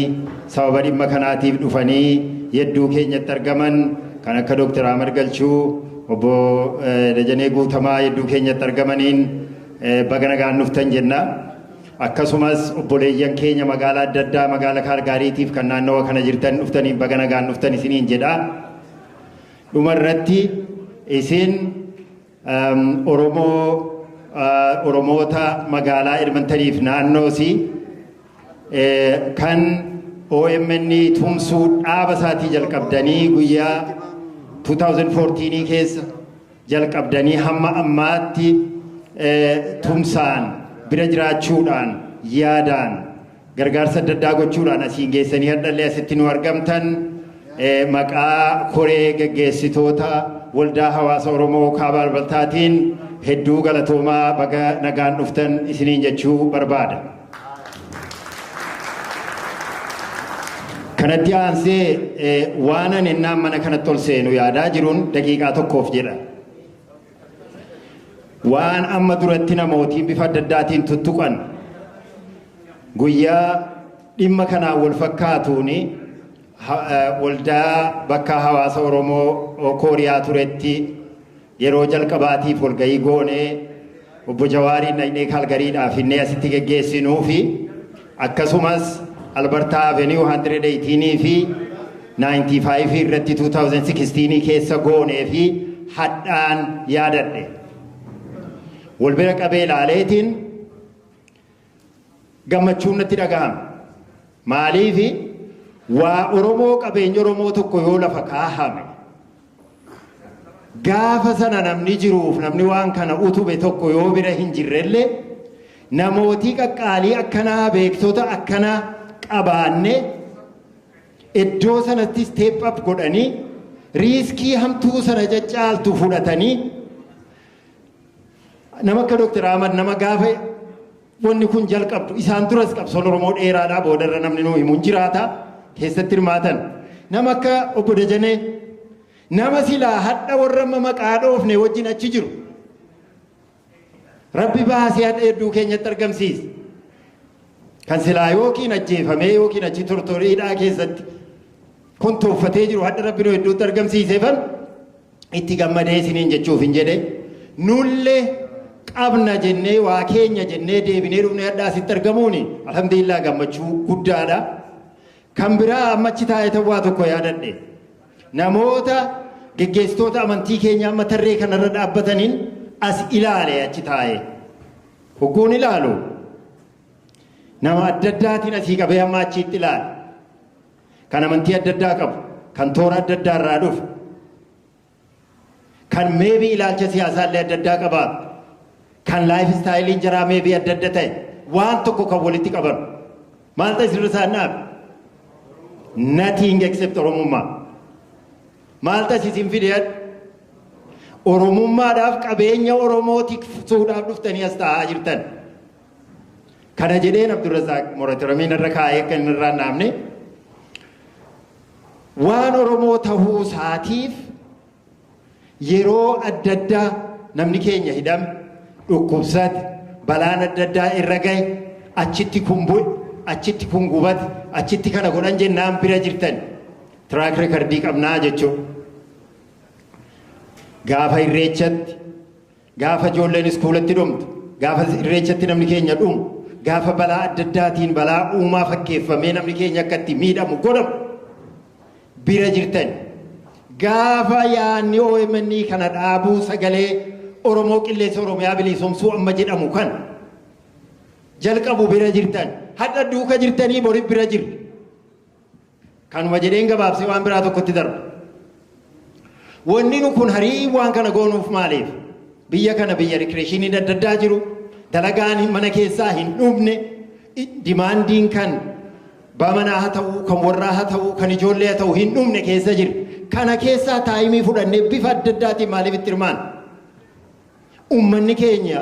sababa dhimma kanaatiif dhufanii yedduu keenyatti argaman kan akka Dr. Ahmad Galchuu obbo Dajanee Guutamaa yedduu keenyatti argamaniin baga nagaan dhuftan jenna. Akkasumas obboleeyyan keenya magaalaa adda addaa magaalaa Kaalgaariitiif kan naannawa kana jirtan dhuftaniin baga nagaan dhuftan isiniin jedha. Dhumarratti isin Oromoota magaalaa Edmontoniif naannoosi kan OMN tumsuu dhaaba isaatii jalqabdanii guyyaa 2014 keessa jalqabdanii hamma ammaatti tumsaan bira jiraachuudhaan yaadaan gargaarsa adda addaa gochuudhaan asiin geessanii hadhallee asitti nu argamtan maqaa koree gaggeessitoota waldaa hawaasa Oromoo kaabaa albaltaatiin hedduu galatoomaa baga nagaan dhuftan isiniin jechuu barbaada. Kanatti aansee waan ani innaan mana kanatti ol seenu yaadaa jiruun daqiiqaa tokkoof jedha. Waan amma duratti namootiin bifa adda addaatiin tuttuqan guyyaa dhimma kanaan wal fakkaatuun waldaa bakka hawaasa Oromoo Kooriyaa turetti yeroo jalqabaatiif walgahii goonee obbo Jawaariin dhaqnee Kaalgariidhaaf innee asitti geggeessinuu fi akkasumas Alberta Avenue 118 fi 95 irratti 2016 keessa goonee fi hadhaan yaadadhe. Wal bira qabee ilaaleetiin gammachuun natti dhagahama. Maaliif waa Oromoo qabeenya Oromoo tokko yoo lafa kaahame gaafa sana namni jiruuf namni waan kana utube tokko yoo bira hin jirrellee namootii qaqqaalii akkanaa beektota akkanaa qabaanne iddoo sanatti step up godhanii riiskii hamtuu sana caccaaltu fudhatanii nama akka Dr. Ahmad nama gaafa wanni kun jalqabdu isaan duras qabsoon Oromoo dheeraadhaa boodarra namni nuu himuun jiraata keessatti hirmaatan nama akka obbo Dajanee nama silaa hadha warra maqaa dhoofne wajjin achi jiru rabbi baasee hadha hedduu keenyatti argamsiisa kan silaa yookiin ajjeefamee yookiin achi tortoriidhaa keessatti kun toffatee jiru hadha rabbi nuu hedduutti argamsiiseefan itti gammadee isiniin jechuuf hin jedhe nullee qabna jennee waa keenya jennee deebinee dhufnee hadhaa asitti argamuuni alhamdulillah gammachuu guddaadha. Kan biraa ammachi taa'ee ta'uu tokko yaadadhe namoota geggeessitoota amantii keenya amma tarree kanarra dhaabbataniin as ilaale achi taa'ee hogguun ilaalu nama adda addaatiin asii qabee amma achiitti ilaale kan amantii adda addaa qabu kan toora adda addaa irraa dhufu kan meebii ilaalcha siyaasaallee adda addaa qabaatu kan laayif istaayiliin jaraa meebii adda adda ta'e waan tokko kan walitti qaban maal ta'e sirra isaan dhaabe. Nothing except Oromummaa. Maal taasisin fidee Oromummaadhaaf qabeenya Oromoo tiksuudhaaf dhuftanii as taa'aa jirtan. Kana jedheen Abdurrazaaq Moratiramiin irra kaa'ee kan irraa naamne waan Oromoo tahuu isaatiif yeroo adda addaa namni keenya hidhame dhukkubsate balaan adda addaa irra gahe achitti kun bu'e achitti kun gubate achitti kana godhan jennaan bira jirtan tiraak reekardii qabnaa jechuudha. Gaafa irreechatti gaafa ijoolleen iskuulatti dhumtu gaafa irreechatti namni keenya dhumu gaafa balaa adda addaatiin balaa uumaa fakkeeffamee namni keenya akka itti miidhamu godhamu bira jirtan. Gaafa yaanni OMN kana dhaabuu sagalee Oromoo qilleensa Oromiyaa bilisoomsuu amma jedhamu kan jalqabu bira jirtan. Hadha duuka jirtanii borii bira jirtu. Kanuma jedheen gabaabsee waan biraa tokkotti darba. Wanni nu kun harii waan kana goonuuf maaliif? Biyya kana biyya rikreeshinii adda addaa jiru. Dalagaan mana keessaa hin dhumne. Dimaandiin kan bamanaa haa ta'uu, kan warraa haa ta'uu, kan ijoollee haa ta'uu hin dhumne keessa jiru. Kana keessaa taayimii fudhannee bifa adda addaatiin maaliif itti hirmaan? Uummanni keenya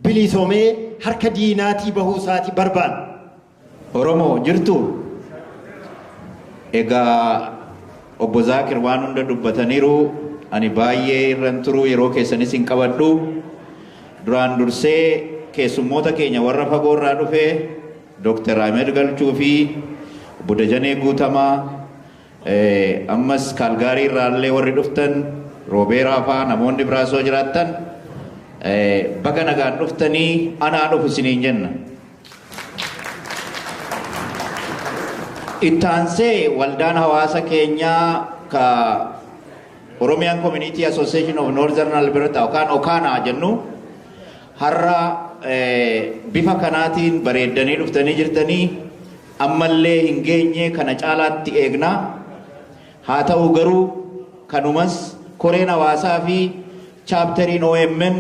bilisoomee harka diinaatii bahuu isaatii barbaada. Oromoo jirtu? Egaa obbo Zaakir waan hunda dubbataniiru ani baay'ee irran turuu yeroo keessanis hin qabadhu. Duraan dursee keessummoota keenya warra fagoo irraa dhufee Dr. Ahmed Galchuu fi obbo Dajanee Guutamaa ammas Kaalgaarii irraallee warri dhuftan Roobeeraa fa'aa namoonni biraas yoo jiraattan baga nagaan dhuftanii anaa dhufu isiniin jenna. Ittaansee waldaan hawaasa keenyaa ka Oromian Community Association of Northern Alberta yookaan Okaanaa jennu har'a bifa kanaatiin bareeddanii dhuftanii jirtanii ammallee hin geenye kana caalaatti eegnaa. Haa ta'u garuu kanumas koreen hawaasaa fi chaapteriin OMN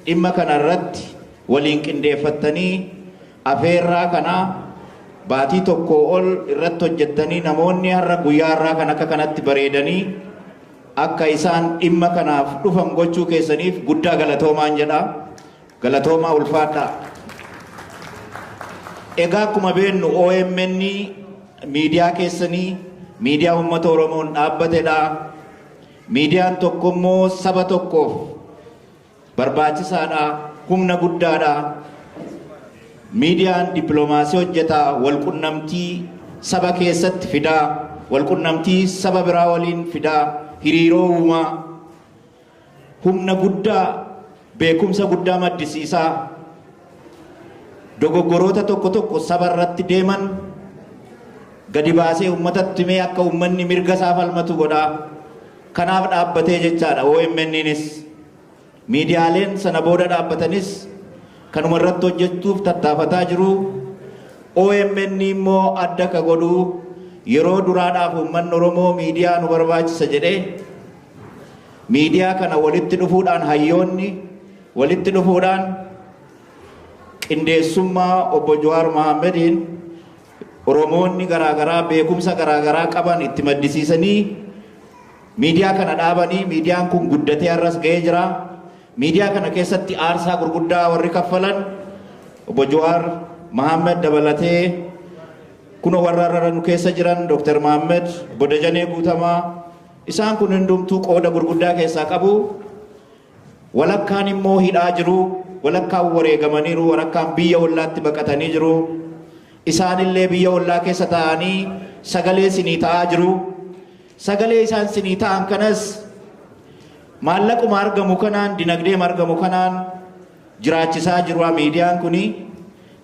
dhimma kanarratti waliin qindeeffattanii afeerraa kanaa baatii tokko ol irratti hojjettanii namoonni har'a guyyaa irraa kan akka kanatti bareedanii akka isaan dhimma kanaaf dhufan gochuu keessaniif guddaa galatoomaan jedha. Galatoomaa ulfaadhaa. Egaa akkuma beeknu OMN miidiyaa keessanii miidiyaa uummata Oromoon dhaabbatedha. Miidiyaan tokko immoo saba tokkoof barbaachisaadha, humna guddaadha. Miidiyaan dippiloomaasii hojjetaa, walqunnamtii saba keessatti fidaa, walqunnamtii saba biraa waliin fidaa, hiriiroo uumaa, humna guddaa, beekumsa guddaa maddisiisaa, dogoggoroota tokko tokko saba irratti deeman gadi baasee uummatatti himee akka uummanni mirga isaa falmatu godhaa. Kanaaf dhaabbatee jechaadha OMN'nis. Miidiyaaleen sana booda dhaabbatanis kanuma irratti hojjechuuf tattaafataa jiru. OMN immoo adda ka godhu yeroo duraadhaaf uummanni Oromoo miidiyaa nu barbaachisa jedhee miidiyaa kana walitti dhufuudhaan hayyoonni walitti dhufuudhaan qindeessummaa obbo Jawaar Mohammediin Oromoonni garaagaraa beekumsa garaagaraa qaban itti maddisiisanii miidiyaa kana dhaabanii miidiyaan kun guddatee har'as ga'ee jira. Miidiyaa kana keessatti aarsaa gurguddaa warri kaffalan obbo Jawaar Mohammed dabalatee kun warra irra nu keessa jiran Dr. Mohammed, obbo Dajanee Guutamaa isaan kun hundumtuu qooda gurguddaa keessaa qabu. Walakkaan immoo hidhaa jiru, walakkaan wareegamaniiru, walakkaan biyya ollaatti baqatanii jiru. Isaanillee biyya ollaa keessa taa'anii sagalee sinii ta'aa jiru. Sagalee isaan sinii ta'an kanas maallaquma argamu kanaan dinagdee argamu kanaan jiraachisaa jiru miidiyaan kuni.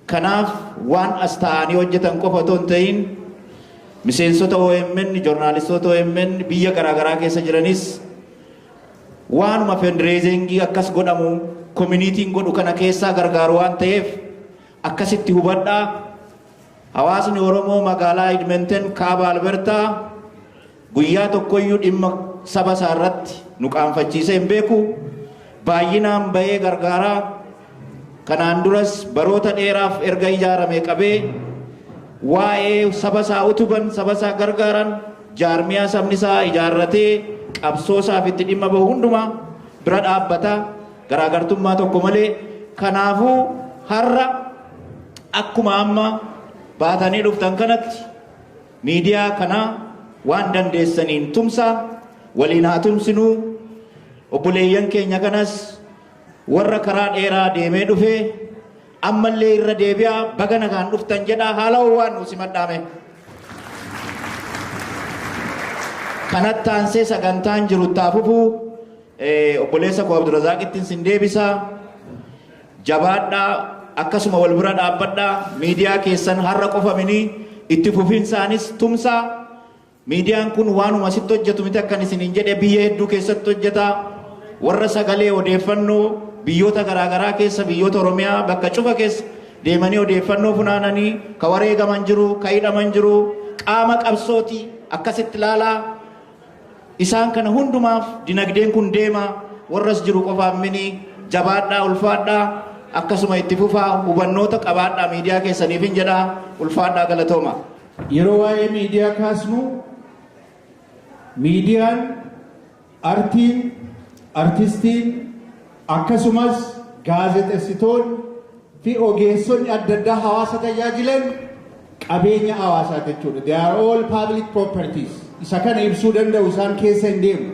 Kanaaf waan as ta'anii hojjetan qofa otoo hin ta'in miseensota OMN, joornaalistoota OMN biyya garaagaraa keessa jiranis waanuma fundraisingii akkas godhamu communitiin godhu kana keessaa gargaaru waan ta'eef akkasitti hubadhaa. Hawaasni Oromoo magaalaa Edmonton kaaba Albertaa guyyaa tokkoyyuu dhimma saba isaa irratti nu qaanfachiisee hin beeku. Baay'inaan bahee gargaaraa. Kanaan duras baroota dheeraaf erga ijaaramee qabee waa'ee saba isaa utuban, saba isaa gargaaran, jaarmiyaa sabni isaa ijaarratee qabsoo isaaf itti dhimma bahu hundumaa bira dhaabbata garaagartummaa tokko malee. Kanaafuu har'a akkuma amma baatanii dhuftan kanatti miidiyaa kana waan dandeessaniin tumsaa waliin haa tumsinuu. Obboleeyyan keenya kanas warra karaa dheeraa deemee dhufee ammallee irra deebi'aa baga nagaan dhuftan jedhaa haala waan nu simadhaame. Kanatti aansee sagantaan jiru taafufuu obboleessa koo Abdurazaaqittiin sin deebisaa. Jabaadhaa akkasuma wal bira dhaabbadhaa miidiyaa keessan har'a qofaminii itti fufiinsaanis tumsaa. Miidiyaan kun waanuma asitti hojjetu miti akkan isiniin jedhe biyya hedduu keessatti hojjeta. Warra sagalee odeeffannoo biyyoota garaagaraa keessa biyyoota Oromiyaa bakka cufa keessa deemanii odeeffannoo funaananii ka wareegaman jiru ka hidhaman jiru qaama qabsooti akkasitti ilaalaa. Isaan kana hundumaaf dinagdeen kun deema warras jiru qofaaf mini jabaadhaa ulfaadhaa akkasuma itti fufaa hubannoota qabaadhaa miidiyaa keessaniif hin jedhaa ulfaadhaa galatooma. Yeroo waa'ee miidiyaa kaasnu miidiyaan artiin artistiin akkasumas gaazexeessitoonni fi ogeessonni adda addaa hawaasa tajaajilan qabeenya hawaasaa jechuudha. They are all public properties. Isa kana ibsuu danda'u isaan keessa hin deemu.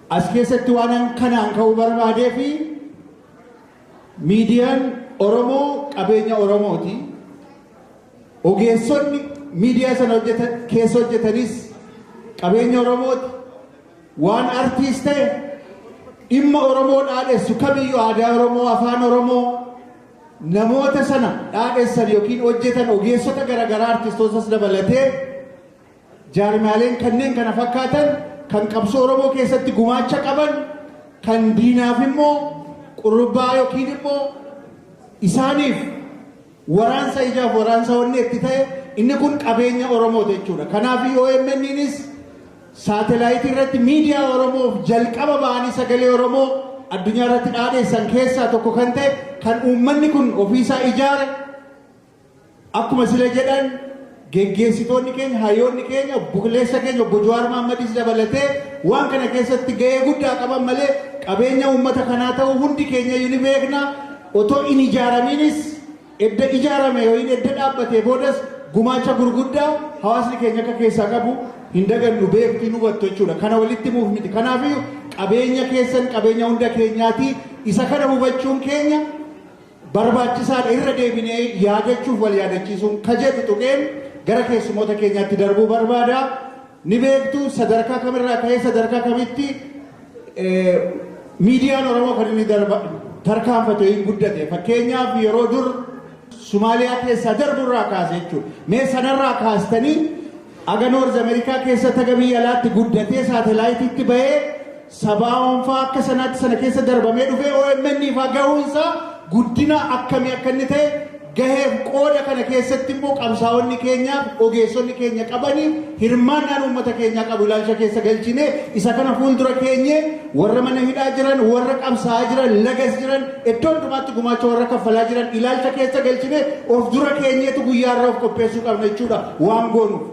As keessatti waan kanaan ka'uu barbaadee fi miidiyaan Oromoo qabeenya Oromooti. Ogeessonni miidiyaa sana keessa hojjetanis qabeenya Oromooti. Waan artiist ta'e dhimma Oromoo dhaadheessu kamiyyuu aadaa Oromoo afaan Oromoo namoota sana dhaadheessan yookiin hojjetan ogeessota garaagaraa artiistootas dabalatee jaarmaaleen kanneen kana fakkaatan kan qabsoo Oromoo keessatti gumaacha qaban kan diinaaf immoo qurubbaa yookiin immoo isaaniif waraansa ijaaf waraansa wanni itti ta'e inni kun qabeenya Oromoo jechuudha. Kanaaf OMN'nis saatelaayitii irratti miidiyaa Oromoof jalqaba ba'anii sagalee Oromoo addunyaa irratti dhaadheessan keessaa tokko kan ta'e kan uummanni kun ofiisaa ijaare akkuma sila jedhan geggeessitoonni keenya hayyoonni keenya buleessa keenya obbo Jawaar Mohammadis dabalatee waan kana keessatti gahee guddaa qaban malee qabeenya uummata kanaa ta'uu hundi keenya ni beekna. Otoo hin ijaaraminis edda ijaarame yookiin edda dhaabbatee boodas gumaacha gurguddaa hawaasni keenya akka keessaa qabu hin dagannu beektii nu hubattu jechuudha. Kana walitti muuf miti. Kanaafiyyuu qabeenya keessan qabeenya hunda keenyaati. Isa kana hubachuun keenya barbaachisaadha. Irra deebinee yaadachuuf wal yaadachiisuun ka jedhu tuqeen gara keessumoota keenyaatti darbuu barbaada. Ni beektu sadarkaa kamirraa ka'ee sadarkaa kamitti miidiyaan Oromoo kan inni tarkaanfatu hin guddate. Fakkeenyaaf yeroo dur Somaaliyaa keessaa darburraa kaase jechuudha. Mee sanarraa kaastanii aga Noorz Ameerikaa keessatti aga biyya alaatti guddatee saatalaayitiitti bahee sabaa oonfaa akka sanaatti sana keessa darbamee dhufee OMN faa gahuunsaa guddina akkamii akka inni ta'e gaheef qooda kana keessatti immoo qabsaa'onni keenyaaf ogeessonni keenya qabaniif hirmaannaan uummata keenyaa qabu ilaalcha keessa galchine isa kana fuuldura keenye warra mana hidhaa jiran warra qabsaa'aa jiran lagas jiran iddoo hundumaatti gumaacha warra kaffalaa jiran ilaalcha keessa galchine of dura keenyeetu guyyaarraa of qopheessuu qabna jechuudha waan goonuuf.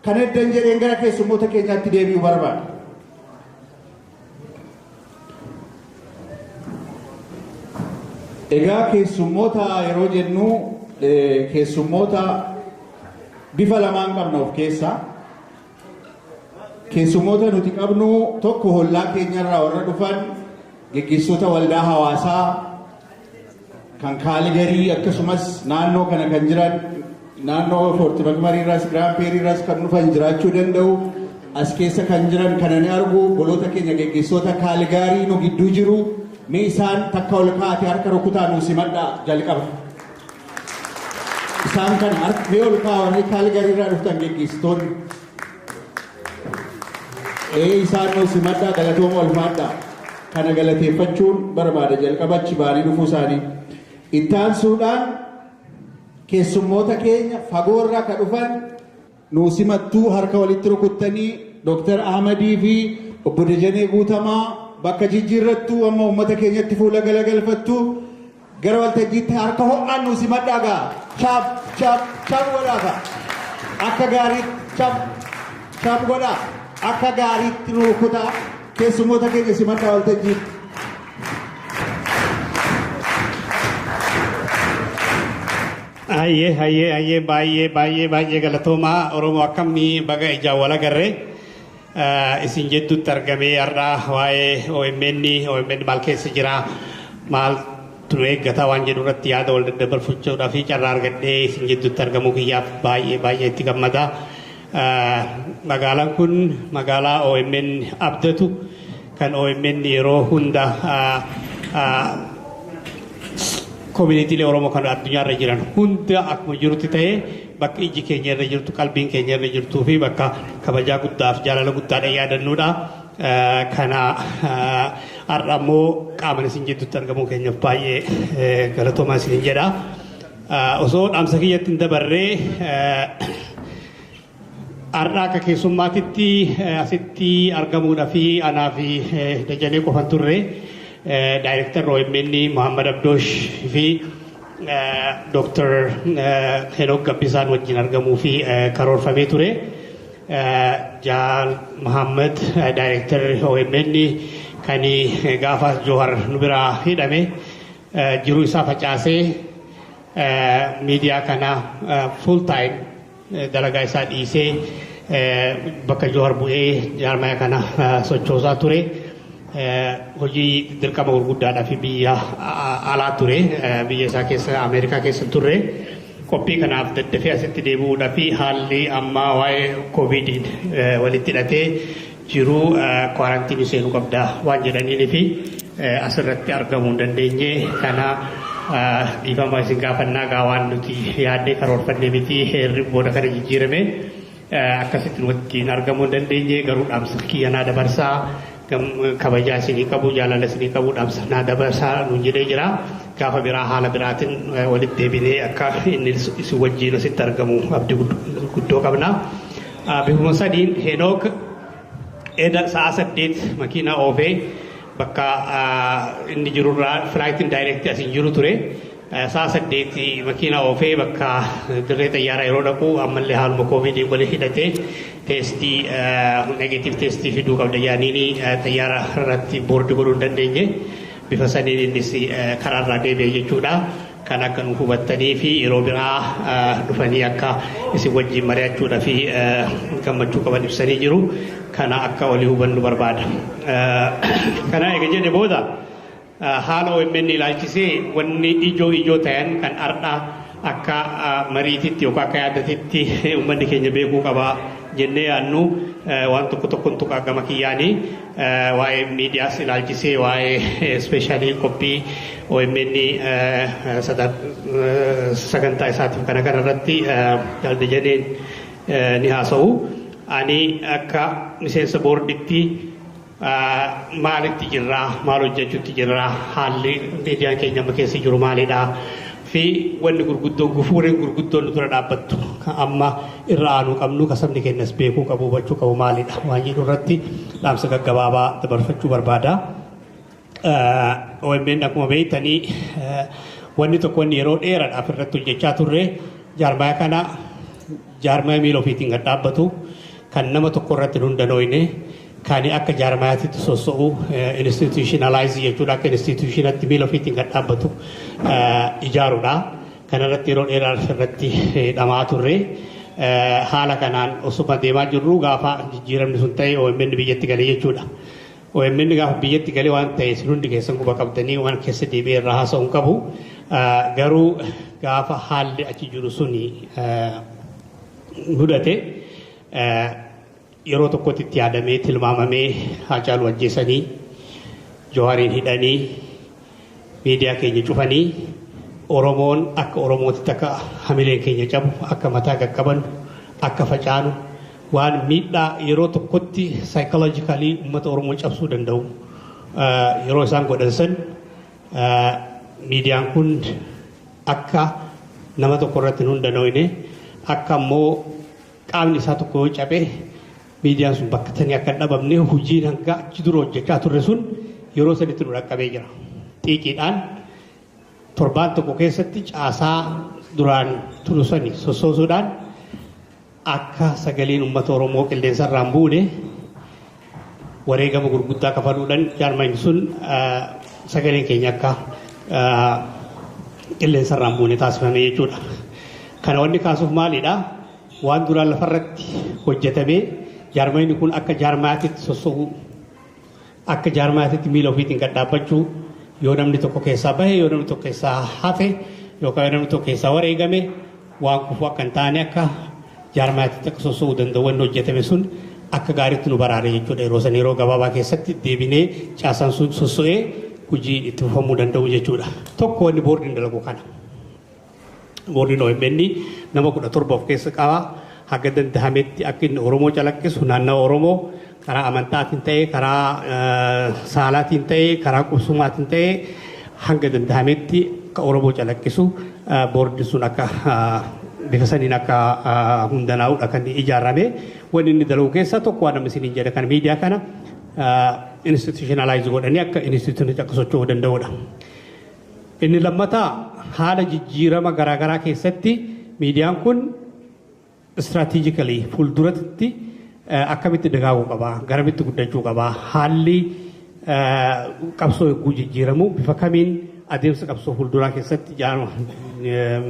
Kan eddan jedheen gara keessummoota keenyaatti deebi'uu barbaada. Egaa keessummoota yeroo jennu keessummoota bifa lamaan qabna of keessaa. Keessummoota nuti qabnu tokko hollaa keenyarraa warra dhufan geggeessitoota waldaa hawaasaa kan Kaaligarii akkasumas naannoo kana kan jiran naannoo Foort Magmariirraas Giraampeeriirraas kan dhufan jiraachuu danda'u. As keessa kan jiran kana ni argu boloota keenya geggeessitoota Kaaligarii nu gidduu jiru. Mee isaan takka ol kaatee harka rukutaa nu simadhaa jalqaba. Isaan kana mee ol kaa warri Kaaligariirraa dhuftan geggeessitoonni. Isaan nu simadhaa galatooma ol faadhaa. Kana galateeffachuun barbaada jalqabachi baanii dhufuu isaanii. Ittaansuudhaan keessummoota keenya fagoorraa ka dhufan nu simattuu harka walitti rukuttanii Dr. Ahmadii fi obbo Dajanee Guutamaa bakka jijjiirrattuu amma uummata keenyatti fuula galagalfattuu gara waltajjiitti harka ho'aan nu simadhaa gaa chaap chaap chaap godhaa gaa akka gaariitti chaap chaap godhaa akka gaariitti nu rukutaa keessummoota keenya simadhaa waltajjii. Ayyee baay'ee galatoomaa Oromoo akkamni baga ijaan wal agarre isin jeddutti argamee har'a waa'ee OMN maal keessa jira maal tu eeggataa waan jedhu irratti yaada wal daddabarfachuudhaaf fi carraa argadhee isin jeddutti argamuu kiyyaaf baay'ee itti gammada. Magaalaan kun magaalaa OMN abdatu kan OMN yeroo hunda koominiitiilee Oromoo kan addunyaarra jiran hunda akkuma jirutti ta'ee bakka iji keenya irra jirtu qalbiin keenya irra jirtuu fi bakka kabajaa guddaaf jaalala guddaadhaan yaadannuudha. Kana har'a immoo qaama isin jeddutti argamuu keenyaaf baay'ee galatoomaa isin jedha. Osoo dhaamsa kiyyatti hin dabarree har'a akka keessummaatitti asitti argamuudhaa fi anaa fi Dajanee qofan turre. Director OMN Muhammad Abdosh fi Dr. Henok Gabbisaan wajjin argamuu fi karoorfamee ture. Jaal Muhammad Director OMN kan gaafa Johar nu biraa hidhame jiruu isaa facaasee miidiyaa kana full time dalagaa isaa dhiisee bakka Johar bu'ee jaarmaya kana sochoosaa ture. Hojii dirqama gurguddaadhaa fi biyya alaa ture biyya isaa keessa Ameerikaa keessa turre qophii kanaaf daddafee asitti deebi'uudhaa fi haalli ammaa waa'ee koovidiin walitti hidhatee jiru kwaarantiinii seenuu qabda waan jedhaniin fi asirratti argamuu hin dandeenye kana dhiifama isin gaafannaa gaawaan nuti yaadnee karoorfannee miti heerri booda kana jijjiirame akkasitti wajjin argamuu hin dandeenye garuu dhaamsa kiyyanaa dabarsaa. Kabajaa isinii qabu jaalala isinii qabu dhaamsa naa dabarsaa nuun jedhee jira gaafa biraa haala biraatiin walitti deebinee akka inni isin wajjin asitti argamu abdii guddoo qabna. Bifuma sadiin Henook sa'a 8 makiinaa oofee bakka inni jirurraa filaayitiin daayirektii asiin jiru ture. Sa'a 8 makiinaa oofee bakka dirree xayyaaraa yeroo dhaqu ammallee haaluma koovidii waliin hidhatee teestii negatiiv teestii fiduu qabda yaaniini xayyaara irratti boordi godhuu hin dandeenye bifa saniin innis karaarraa deebi'e jechuudha. Kan akka nu hubattanii fi yeroo biraa dhufanii akka isin wajjin mari'achuudhaa fi gammachuu qaban ibsanii jiru. Kana akka walii hubannu barbaada. Kana eega jedhe booda haala OMN ilaalchisee wanni ijoo ta'an kan har'a akka mariititti yookaan akka yaadatitti uummanni keenya beekuu qaba jennee yaadnu waan tokko tuqaa gama kiyyaanii waa'ee miidiyaas ilaalchisee waa'ee ispeeshaalii qophii OMN sagantaa isaatiif kana irratti Dajaneen ni haasa'u. Ani akka miseensa boorditti maalitti jirraa maal hojjechuutti jirraa haalli miidiyaan keenya amma keessa jiru maalidhaa fi wanni gurguddoon gufuureen gurguddoon nu dura dhaabbattu amma irra aanuu qabnu kasabni keenyas beekuu qabu hubachuu qabu maalidha waan jedhu irratti dhaamsa gaggabaabaa dabarfachuu barbaada. OMN akkuma beektanii wanni tokko wanni yeroo dheeraadhaaf irratti hojjechaa turre jaarmaya kana jaarmaya miila ofiitiin kan dhaabbatu kan nama tokko irratti hundanooyne kan akka jaarmayaatitti sosso'u institutionalize jechuudha akka institutionatti miila ofiitiin kan dhaabbatu ijaaruudha. Kanarratti yeroo dheeraadhaaf irratti dhamaa turre haala kanaan osuma deemaa jirru gaafa jijjiiramni sun ta'e OMN biyyatti galee jechuudha. OMN gaafa biyyatti galee waan ta'e isin hundi keessan quba qabdanii waan keessa deebi'ee irraa haasa'uu qabu. Garuu gaafa haalli achi jiru suni mudate yeroo tokkotti itti yaadamee tilmaamamee Haacaaluu ajjeesanii Johaariin hidhanii miidiyaa keenya cufanii Oromoon akka Oromootti akka hamileen keenya cabu akka mataa qaqqaban akka facaanu waan miidhaa yeroo tokkotti saayikoloojikaalii uummata Oromoo cabsuu danda'u yeroo isaan godhan san miidiyaan kun akka nama tokko irratti hin hundanoone akka immoo qaamni isaa tokko yoo cabe miidiyaan sun bakka tanii akka hin dhabamne hojiin hanga achi dura hojjechaa turre sun yeroo sanitti nu dhaqqabee jira. Xiiqiidhaan torbaan tokko keessatti caasaa duraan turusanii sossoosuudhaan akka sagaleen uummata Oromoo qilleensarraan buune wareegama gurguddaa kafaluudhaan jaarmayni sun sagalee keenya akka qilleensarraan buune taasifame jechuudha. Kana wanni kaasuuf maalidha? Waan duraan lafarratti hojjetamee jaarmayni kun akka jaarmaatitti sossoo'u, akka jaarmaatitti miila ofiitiin gad dhaabbachuu, yoo namni tokko keessaa bahe, yoo namni tokko keessaa hafe, yookaan yoo namni tokko keessaa wareegame waan kufu akka hin taane akka jaarmaatitti akka sossoo'uu danda'u wanni hojjetame sun akka gaariitti nu baraare jechuudha. Yeroo gabaabaa keessatti deebinee caasaan sun sosso'ee hojii itti fufamuu danda'u jechuudha. Tokko wanni boordiin dalagu kana. Boordiin OMN nama 17 of keessa qaba. Haga danda'ametti akka inni Oromoo calaqqisu naannoo Oromoo karaa amantaatiin ta'ee, karaa saalaatiin ta'ee, karaa qubsumaatiin ta'ee hanga danda'ametti akka Oromoo calaqqisu boordiin sun akka bifa saniin akka hundanaa'uudha kan ijaarame. Wanni inni dalagu keessaa tokko waan amma isiniin jedha kan miidiyaa kana institutionalize godhanii akka instituutionitti akka socho'uu danda'udha. Inni lammataa haala jijjiirama garaagaraa keessatti miidiyaan kun strategically fuulduratti akkamitti dagaaguu qaba, garamitti guddachuu qaba, haalli qabsoo eeguu jijjiiramu bifa kamiin adeemsa qabsoo fuulduraa keessatti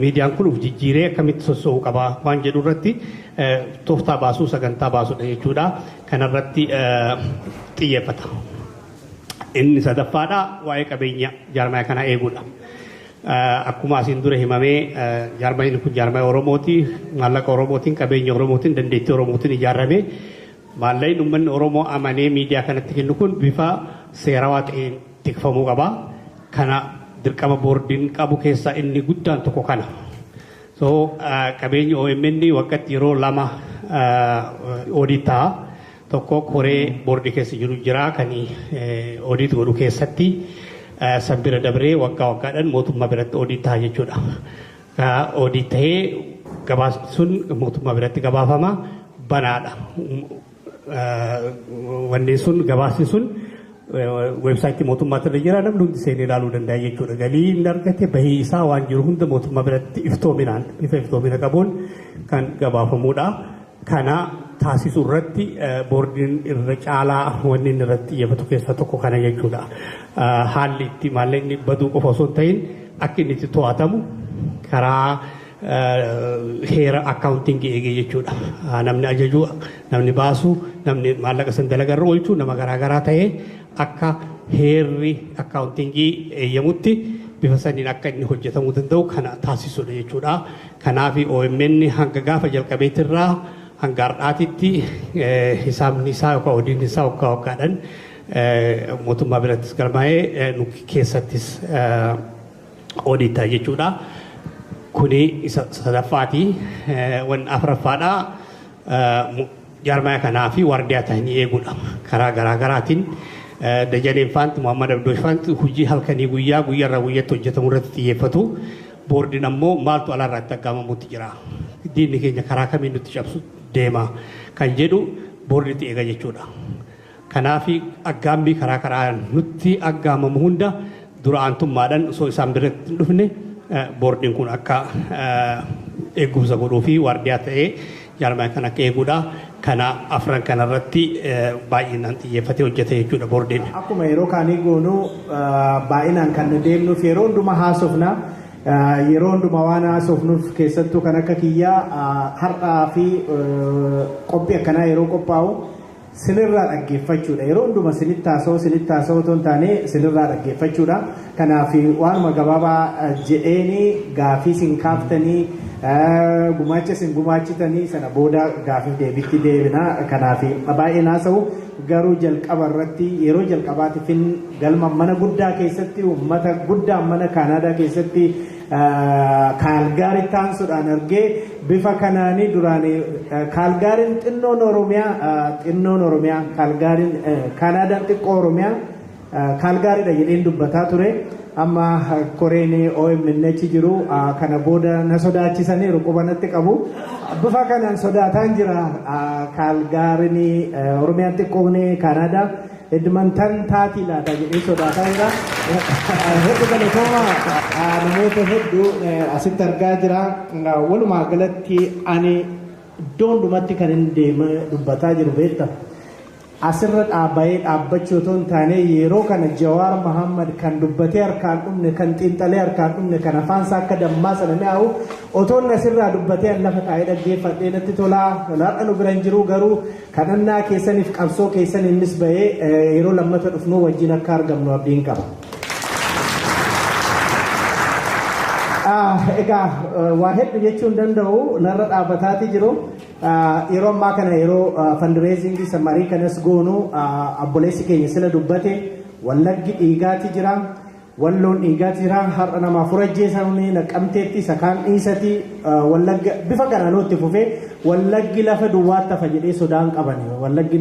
miidiyaan kun uf jijjiiree akkamitti sossoo'uu qaba waan jedhu irratti tooftaa baasuu, sagantaa baasuudha jechuudha. Kanarratti xiyyeeffata. Inni sadaffaadha waa'ee qabeenya jaarmaya kana eeguudha. Akkuma asiin dura himamee jaarmayni kun jaarmaya Oromooti, maallaqa Oromootiin, qabeenya Oromootiin, dandeettii Oromootiin ijaarame. Maallaqni uummanni Oromoo amanee miidiyaa kanatti kennu kun bifa seerawaa ta'een tikfamuu qaba. Kana dirqama boordiin qabu keessaa inni guddaan tokko kana. So qabeenyi OMN waggaatti yeroo lama ooditaa tokko koree boordii keessa jiru jira kan oodiit godhu keessatti san bira dabree waggaa waggaadhaan mootummaa biratti ooditaa jechuudha. Oodiit ta'ee gabaasni sun mootummaa biratti gabaafama banaadha. Wanni sun gabaasni sun websaayitii mootummaatti irra jira namni hundi seenee ilaaluu danda'a jechuudha. Galii inni argate bahii isaa waan jiru hunda mootummaa biratti iftoominaan bifa iftoomina qabuun kan gabaafamudha. Kana taasisuu irratti boordiin irra caalaa wanni inni irratti xiyyeeffatu keessaa tokko kana jechuudha. Haalli itti maallaqni baduu qofa osoo hin ta'in akka inni itti to'atamu karaa heera akkaawuntingii eegee jechuudha. Namni ajaju, namni baasu, namni maallaqa san dalagarra oolchu nama garaagaraa ta'ee akka heerri akkaawuntingii eeyyamutti bifa saniin akka inni hojjetamuu danda'u kana taasisudha jechuudha. Kanaaf OMN hanga gaafa jalqabeetirraa hanga har'aatitti hisaabni isaa yookaan odiin isaa waggaa waggaadhaan mootummaa birattis galmaa'ee nu keessattis ooditaa jechuudha. Kuni isa sadaffaati. Wanni afuraffaadha. Jaarmaya kanaa fi waardiyaa ta'anii eeguudha. Karaa garaagaraatiin Dajaneen faanti Muhammad Abdoosh faanti hojii halkanii guyyaarraa guyyaatti hojjetamu irratti xiyyeeffatu. Boordiin ammoo maaltu alaarraatti aggaamamuutti jira. Diinni keenya karaa kamiin nutti cabsu deema kan jedhu boordiitti eega jechuudha. Kanaaf aggaambii karaa nutti aggaamamu hunda dura aantummaadhaan osoo isaan biratti hin dhufne boordiin kun akka eegumsa godhuu fi waardiyaa ta'ee jaarmaya kan akka eeguudha. Kana afran kanarratti baay'inaan xiyyeeffatee hojjete jechuudha boordiin. Akkuma yeroo kaanii goonu baay'inaan kan nu deemnuuf yeroo hundumaa haasofna. Yeroo hundumaa waan haasofnuuf keessattuu kan akka kiyyaa har'aa fi qophii akkanaa yeroo qophaa'u sinirraa dhaggeeffachuudha. Yeroo hundumaa sinitti haasa'u otoo hin taane sinirraa dhaggeeffachuudha. Kanaaf waanuma gabaabaa jedheeni gaafii sin kaaftanii gumaacha sin gumaachitanii sana booda gaafiif deebitti deebina. Kanaaf baay'een haasa'u garuu jalqaba irratti yeroo jalqabaatiif galma mana guddaa keessatti uummata guddaa mana Kaanaadaa keessatti Kaalgaarii taansuudhaan argee bifa kanaanii duraan Kaalgaariin xinnoon Oromiyaa Kaalgaariin Kaanaadaan xiqqoo Oromiyaa Kaalgaariidha jedheen dubbataa ture. Amma koreen OMN jiru kana booda na sodaachisaniiru qubanatti qabu. Bifa kanaan sodaataan jira Kaalgaariin Oromiyaan xiqqoon Kaanaadaa Edmonton taati laata jedhee sodaataa jira. Hedduu galatooma namoota hedduu asitti argaa jira. Walumaa galatti ani iddoo hundumatti kan hin deeme dubbataa jiru beekta. asirra dhaabbachuu otoo hin taane yeroo kana Jawaar Mohammad kan dubbatee harkaan dhumne kan xiinxalee harkaan dhumne kan afaansaa akka dammaa sana mi'aawu otoo asirraa dubbatee lafa taa'ee dhaggeeffadhee natti tolaa har'a nu bira hin jiru garuu kadhannaa keessaniif qabsoo keessan innis bahee yeroo lammata dhufnu wajjin akka argamnu abdiin qaba. Egaa waa hedduu jechuun danda'u narra dhaabbataati jiru. Yeroo ammaa kana yeroo fundraisingii samarii kanas goonu obboleessi keenya sila dubbate wallaggi dhiigaati jira walloon dhiigaati jira har'a nama afur ajjeesanii Naqqamteetti isa kaan dhiisati wallagga bifa kanaanutti fufee wallaggi lafa duwwaatti hafa jedhee sodaan qabani wallaggi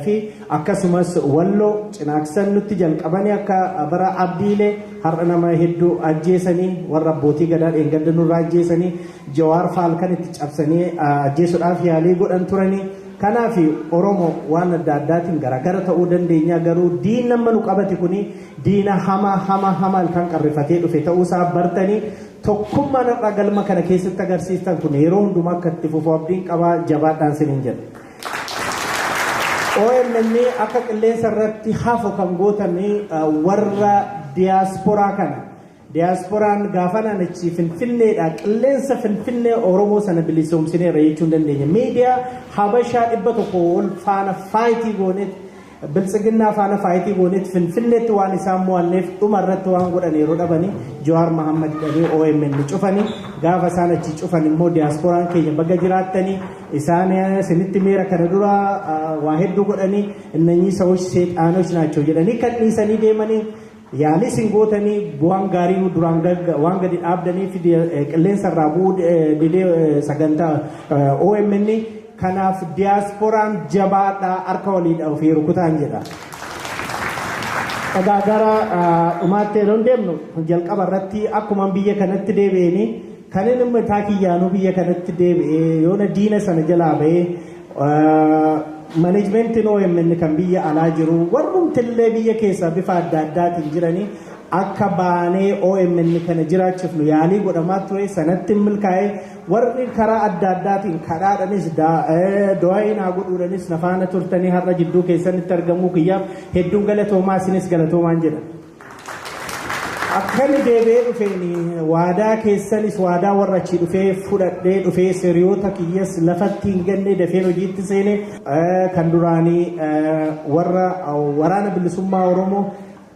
fi akkasumas walloo cinaaksan nutti jalqabanii akka bara abdiilee har'a nama hedduu ajjeesanii warra abbootii gadaa dheengadda nurraa ajjeesanii Jawaar Faalkan itti cabsanii ajjeesuudhaaf yaalii godhan turanii kanaaf Oromoo waan adda addaatiin garagara ta'uu dandeenya garuu diina nu qabate kuni diina hamaa kan qarrifatee dhufe ta'uusaa bartanii tokkummaan har'a galma kana keessatti agarsiistan kun yeroo hundumaa akka itti fufu abdiin qabaa jabaadhaan siniin jedha. OMN akka qilleensa irratti hafu kan gootanii warra diiyaasporaa kana diiyaasporaan gaafa naannichi finfinneedha qilleensa finfinnee Oromoo sana bilisoomsineera jechuun dandeenya miidiyaa Habashaa 100 ol faana faayitii goonetti biltsiginnaa faana faayitii goonetti finfinneetti waan isaan mo'anneef dhuma irratti waan godhan yeroo dhabanii Jawaar Mohammad dhabee OMN cufanii gaafa isaan achi cufan immoo diiyaasporaan keenya baga jiraattanii isaan sinitti meera kana dura waa hedduu godhanii innanyi sawochi seexaanoች ናቸው jedhanii kan dhiisanii deemanii yaalii singootanii bu'aan gaarii duraan waan gadi dhaabdanii fi qilleensa irraa bu'uu didee sagantaa OMN kanaaf diiyaasporaan jabaadhaa harka waliidha ofii rukutaan jedha. Egaa gara dhumaatti yeroo deemnu jalqaba irratti akkuma biyya kanatti deebi'anii kan inni mataa kiyyaanuu biyya kanatti deebi'ee yoona diina sana jalaa ba'ee Management OMN kan biyya alaa jiru warrumtillee biyya keessaa bifa adda addaatiin jiranii akka baanee OMN kana jiraachuuf nu yaalii godhamaa ture sanatti milkaa'ee warri karaa adda addaatiin kadhaadhanis du'aayin haa godhuudhanis nafaana turtanii har'a jidduu keessanitti argamuu kiyyaaf hedduun galatoomaa isinis galatoomaan jedha. Akkani deebi'ee dhufeeni waadaa keessanis waadaa warra achi dhufee fudhadhee dhufee siriyoota kiyyas lafatti hin ganne dafeen hojiitti seene kan duraanii warra waraana bilisummaa Oromoo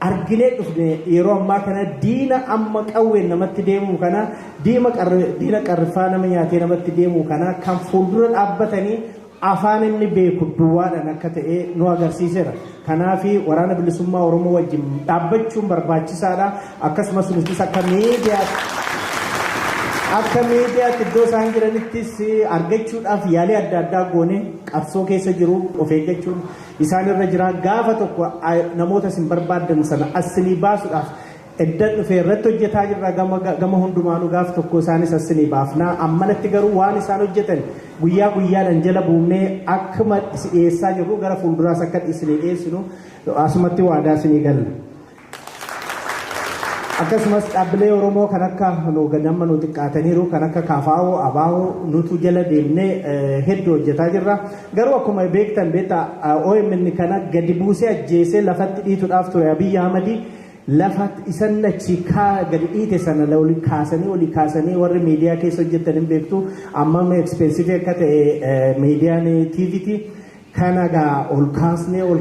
arginee dhufne yeroo ammaa kana diina amma qawween namatti deemu kana diina qarrifaa nama nyaatee namatti deemu kana kan fuuldura dhaabbatanii afaan inni beeku duwwaadhaan akka ta'e nu agarsiiseera. Kanaaf waraana bilisummaa Oromoo wajjin dhaabbachuun barbaachisaadha. Akkasumas nutis akka miidiyaatti iddoo isaan jiranittis argachuudhaaf yaalii adda addaa goone qabsoo keessa jiru of eeggachuun isaan irra jira gaafa tokko namoota isin barbaadan sana asinii baasuudhaaf eddan dhufee irratti hojjetaa jirra gama hundumaanuu gaafa tokko isaanis asinii baafnaa ammalatti garuu waan isaan hojjetan guyyaa guyyaadhaan jala buufnee akkuma isi dhiyeessaa jirru gara fuulduraas akka isinii dhiyeessinu asumatti waadaa isinii galla. Akkasumas dhaabbilee Oromoo kan akka ganamma nu xiqqaataniiru kan akka Kaafaa'oo Abaa'oo nutu jala deemnee hedduu hojjetaa jirra. Garuu akkuma beektan OMN kana gadi buusee ajjeesee lafatti dhiituudhaaf ture Abiyyi Ahmad lafa isan achi gadi dhiite sana olii kaasanii warri miidiyaa keessa hojjetan hin beektu amma expensive akka ta'e miidiyaan TVT kana ol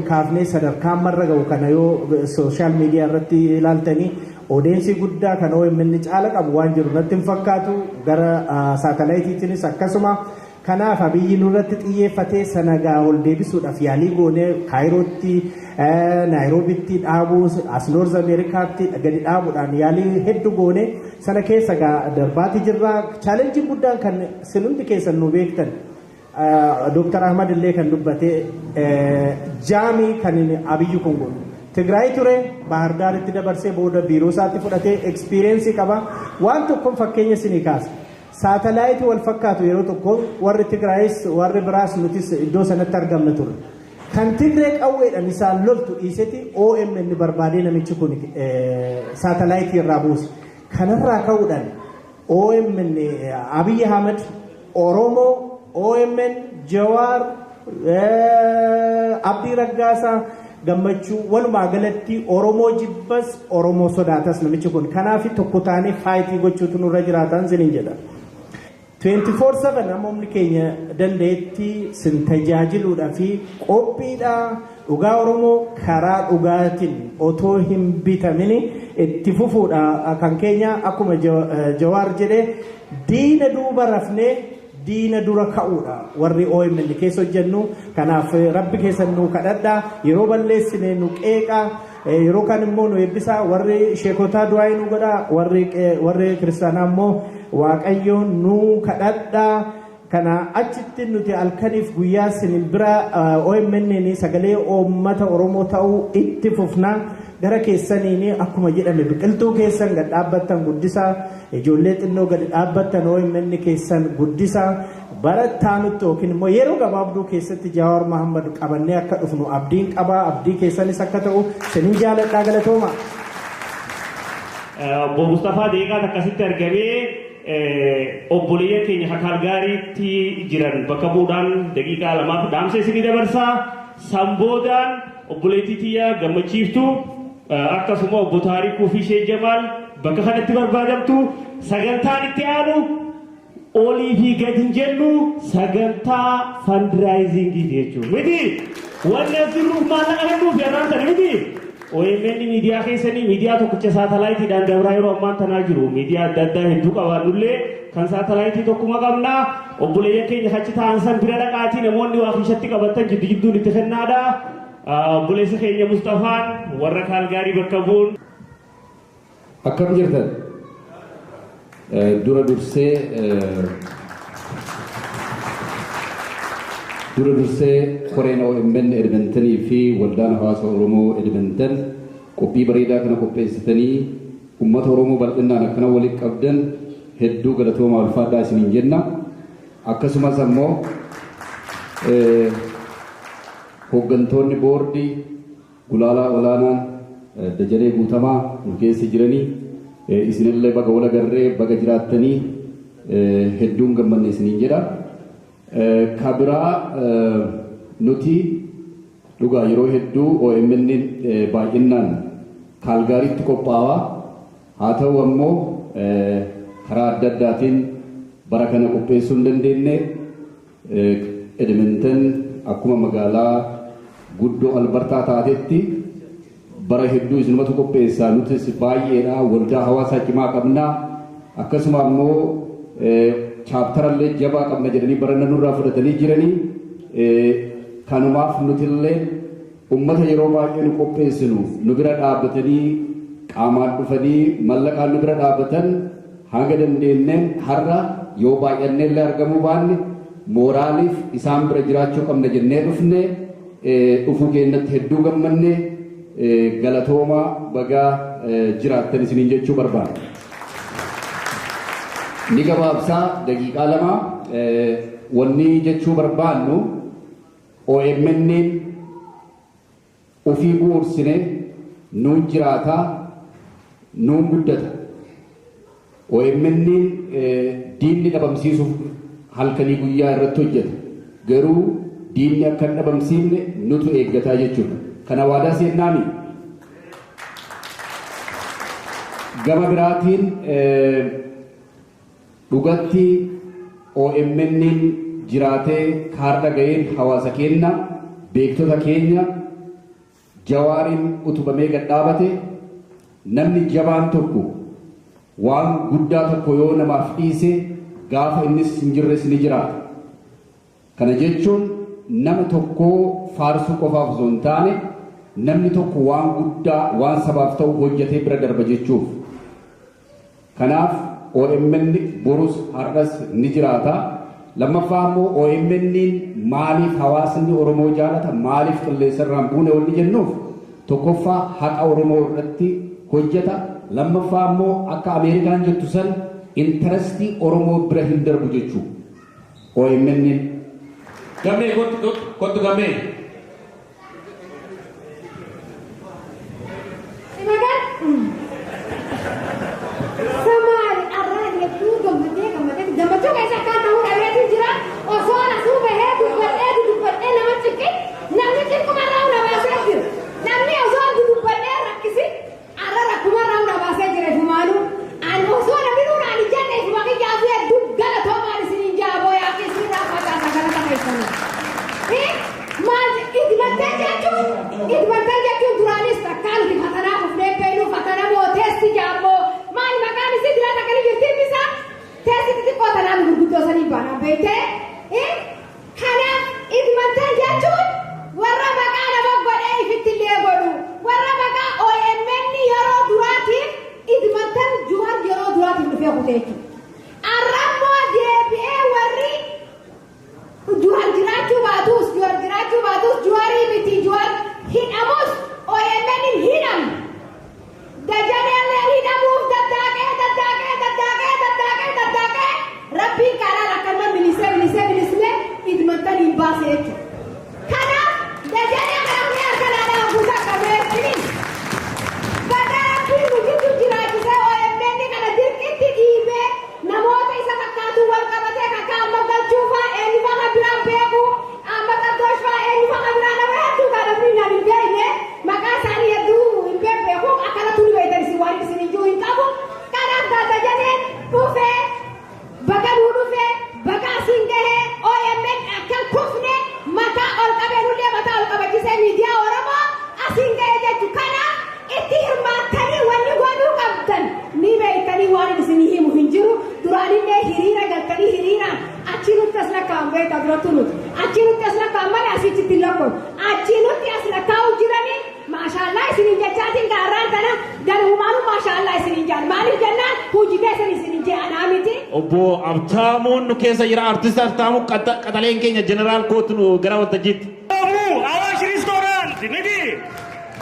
kaafnee sadarkaa marra ga'u kana yoo sooshaal miidiyaa irratti ilaaltanii odeensi guddaa kan OMN caala qabu waan jiru natti hin fakkaatu gara saatalaayitiitiinis akkasuma kanaaf Abiyyi nurratti xiyyeeffatee sanagaa ol deebisuudhaaf yaalii goonee Kaayirootti Naayiroobitti dhaabuu as Noorz Ameerikaatti gadi dhaabuudhaan yaalii hedduu goone sana keessa darbaati jirra. Chaalenjiin guddaan kan isin hundi keessan nu beektan Dr. Ahmad illee kan dubbate jaamii kan Abiyyi kun godhu. Tigraay ture Bahar Daaritti dabarsee booda biiroo isaatti fudhatee ekspiriyeensii qaba waan tokkoon fakkeenya isinii kaasa. Saatalaayitii wal fakkaatu yeroo tokko warri Tigraayis warri biraas nutis iddoo sanatti argamna ture. Kan Tigree qawweedhaan isaan loltu dhiiseti OMN barbaadee namichi kun saatalaayitii irraa buuse. Kanarraa ka'uudhaan OMN Abiyyi Ahmad Oromoo OMN Jawaar Abdii Raggaasaa gammachuu walumaa galatti Oromoo jibbas Oromoo sodaatas namichi kun kanaaf tokko taanee faayitii gochuutu nurra jiraatan sinin jedha. 24/7 namoonni keenya dandeetti sin tajaajiluudhaa fi qophiidha dhugaa Oromoo karaa dhugaatiin otoo hin bitamini itti fufuudha kan keenya akkuma Jawaar jedhe diina duuba rafnee diina dura ka'uudha warri OMN keessa hojjennu kanaaf rabbi keessan nu kadhadha yeroo balleessine nu qeeqa yeroo kan immoo nu eebbisaa warri sheekotaa du'aa nu godha warri kiristaanaa immoo waaqayyoon nu kadhadha kana achitti nuti halkaniif guyyaa sinin bira OMN sagalee uummata Oromoo ta'uu itti fufna gara keessaniin akkuma jedhame biqiltuu keessan gad dhaabbattan guddisaa ijoollee xinnoo gad dhaabbattan OMN keessan guddisaa barataa nutti yookiin immoo yeroo gabaabduu keessatti Jawaar Mohammad qabannee akka dhufnu abdiin qabaa abdii keessanis akka ta'u sinin jaaladhaa galatooma. Obbo Mustafaa Deeqaa akkasitti argamee obboleeyyan keenya hakaal gaariitti jiran bakka bu'uudhaan daqiiqaa lamaaf dhaamsa isinii dabarsaa samboodaan obboleettii tiyyaa gammachiiftu akkasuma obbo Taarikuu fi Sheek Jamaal bakka kanatti barbaadamtu sagantaan itti aanu olii fi gadi hin jennu sagantaa fundraisingii jechuudha miti wanni as jirruuf maallaqa kennuuf yeroo sana miti. OMN miidiyaa keessanii miidiyaa tokkicha saatalaayitiidhaan dabraa yeroo ammaan tanaa jiru miidiyaa adda addaa hedduu qabaannullee kan saatalaayitii tokkuma qabnaa obboleeyyan keenya achi ta'an san bira dhaqaatii namoonni waa fiishatti qabatan jiddu jidduun itti kennaadha obboleessa keenya Mustafaan warra kaalgaarii bakka bu'uun. Akkam jirtan dura dursee koreen OMN Edmontanii fi waldaan hawaasa Oromoo Edmonton qophii bareedaa kana qopheessitanii uummata Oromoo bal'inaan akkana walitti qabdan hedduu galatoomaa ulfaadhaa isiniin jenna. Akkasumas ammoo hooggantoonni boordii gulaalaa olaanaan Dajanee Guutamaa nu keessa jiranii isinillee baga wal agarree baga jiraattanii hedduun gammanne isiniin jedha. Kabiraa nuti dhugaa yeroo hedduu OMN baay'inaan kaalgaariitti qophaa'aa haa ta'u ammoo karaa adda addaatiin bara kana qopheessuu hin dandeenye Edmonton akkuma magaalaa guddoo albartaa taatetti bara hedduu isinumatu qopheessaa nutis baay'eedha waldaa hawaasaa cimaa qabnaa akkasuma ammoo chaaptarallee jabaa qabna jedhanii baranna nurraa fudhatanii jiranii kanumaaf nutillee ummata yeroo baay'ee nu qopheessinu nu bira dhaabbatanii qaamaan dhufanii mallaqaan nu bira dhaabbatan hanga dandeenyeen har'a yoo baay'annellee argamuu baanne mooraaliif isaan bira jiraachuu qabna jennee dhufne dhufuu keenyatti hedduu gammanne galatoomaa bagaa jiraattan isiniin jechuu barbaada. Ni gabaabsaa daqiiqaa lama wanni jechuu barbaannu OMN ofii bu'uursine nuun jiraataa nuun guddata. OMN diinni dhabamsiisuuf halkanii guyyaa irratti hojjeta. Garuu diinni akka hin dhabamsiifne nutu eeggataa jechuudha. Kana waadaa seennaami. Gama biraatiin dhugatti OMN jiraatee kaarda ga'een hawaasa keenya beektota keenya Jawaariin utubamee gad dhaabate namni jabaan tokko waan guddaa tokko yoo namaaf dhiise gaafa innis hin jirres ni jiraata. Kana jechuun nama tokko faarsuu qofaaf osoo hin taane namni tokko waan guddaa waan sabaaf ta'u hojjetee bira darba jechuuf. Kanaaf OMN borus har'as ni jiraata. Lammaffaa immoo OMN maaliif hawaasni Oromoo jaalata maaliif qilleensarraan buune wanni jennuuf tokkoffaa haqa Oromoo irratti hojjeta. Lammaffaa immoo akka Ameerikaan jettu san intarestii Oromoo bira hin darbu jechuu OMN. Gamee kottu gamee. Gammachuu keessa akka ta'uu dhabeetu jira osoo na suuba hedduu badhee jechuudha. Arrabmoo deebi'ee warri Juwaar jiraachuu baatus Juwaarii miti Juwaar hidhamus OMN hin hidhamne. Dajanee hidhamuuf daddaaqee rabbiin karaa akkanuma bilisee idmantan hin baase jechuudha. Kanaaf dajanee karaa akkanaadhaan hafuusaa qabee jirin bakka rabbiin nuti jiraachisee OMN kana dirqitti dhiibee namoota isa fakkaatu wal qabatee kakka amma galchuufaa eenyufaa kan biraan beeku amma qabdooshfaa eenyufaa kan biraan nama hedduu kan addunyaa hin beekne maqaa isaanii hedduu hin beeku akkanatu nu beektan isin waan isin iyyuu hin qabu. Kanaaf dajanee dhufee bakka nuu dhufee bakka asiin gahee OMN akkan kufne mataa ol qabee nullee mataa ol qabachisee miidiyaa Oromoo asiin gahee jechuudha. Kanaaf itti hirmaattanii wanni godhuu qabdan ni beektanii waan isin himu hin jiru. Duraanillee hiriira galtanii hiriiraan achi nutti as lakkaa'an beektaa durattu nuti achi nutti as lakkaa'an malee asitti lakkoon achi nutti as lakkaa'u jiranii maashaallah isinin jechaatiin gaarraan tana danuumaanu maashaallah isinin jaan maaliif jennaan hojii keessan isinin je'anaa miti. Obbo Abtaamuun nu keessa jira artist Abtaamuu qaxaleen keenya jeneraal kootu nu gara waltajjiitti. Awaash Ristooraant miti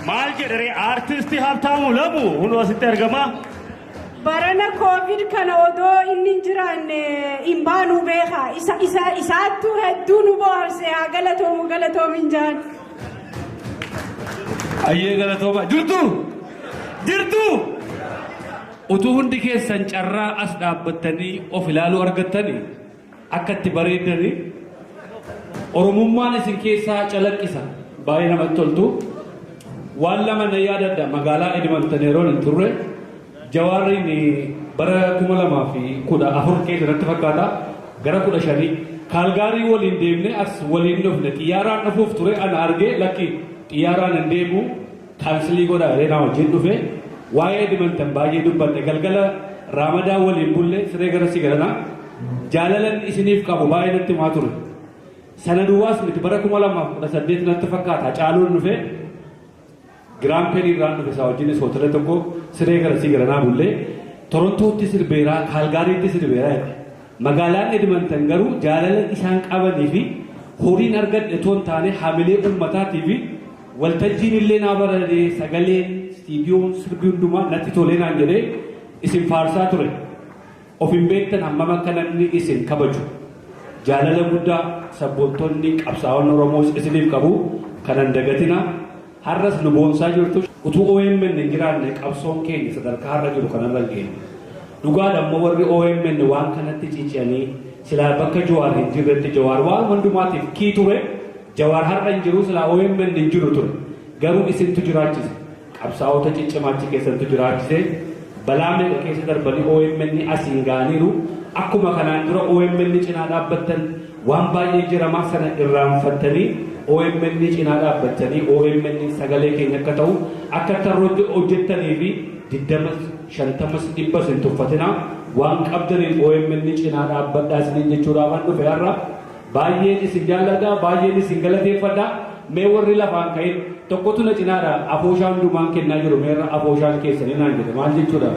maal jedhare artisti Abtaamuu lamu hunduu asitti argama. Barana COVID kana odoo inni jiraanne hin baanu beeka isaattu hedduu nu bohaarse haa galatoomu hin jaan. Ayyee galatooma jirtu utuu hundi keessan carraa as dhaabbattanii of ilaaluu argattanii akka itti bareeddanii Oromummaan isin keessaa calaqqisa baay'ee namatti toltu. Waan lama na yaadadha magaalaa Edmonton yeroon hin turre Jawaariin bara 2014 keessa irratti fakkaata gara 15 Kaalgaarii waliin deemne as waliin dhufne xiyyaaraan dhufuuf ture ana argee lakki xiyyaaraan hin deemu kaansilii godha reena wajjin dhufe waa'ee Edmonton baay'ee dubbanne galgala Raamadaa waliin bulle siree gara si galana jaalalan isiniif qabu baay'ee natti maa ture sana duwwaas miti bara 2018 natti fakkaata caaluun dhufe Giraamperii irraan dhufe isaa wajjinis hoteela tokko siree gara si galanaa bulle Torontootti sirbeeraa Kaalgaariitti sirbeeraa magaalaan Edmonton garuu jaalala isaan qabanii fi horiin argadhe toon taane hamilee ummataatii fi waltajjiin illee naa baradee sagaleen istiidiyoon sirbii hundumaa natti tolee naan jedhee isin faarsaa ture. Of hin beektan hammam akka namni isin kabaju. Jaalala guddaa sabboontonni qabsaa'onni Oromoos isiniif qabu kanan dagatina har'as nu boonsaa jirtu utuu OMN hin jiraanne qabsoon keenya sadarkaa har'a jiru kanarra geenye. Dhugaadha ammoo warri OMN waan kanatti ciicanii silaa bakka Jawaar hin jirretti Jawaar waan hundumaatiif kii ture. Jawaar har'a hin jiru silaa OMN hin jiru ture garuu isintu jiraachise qabsaa'ota ciccimaachi keessattu jiraachise balaa meeqa keessa darbanii OMN asiin ga'aniiru akkuma kanaan dura OMN cinaa dhaabbattan waan baay'ee jiramaa sana irraanfattanii OMN cinaa dhaabbattanii OMN sagalee keenya akka ta'u akka tarrootti hojjettanii fi 20-50 hin tuffatina waan qabdaniin OMN cinaa dhaabbadhaa isiniin jechuudhaaf an dhufe har'a baay'een isin jaalladha baay'een isin galateeffadha mee warri lafaan ka'in tokkotu na cinaadha afooshaan hundumaan kennaa jiru meerra afooshaan keessanii naan jedhe maal jechuudha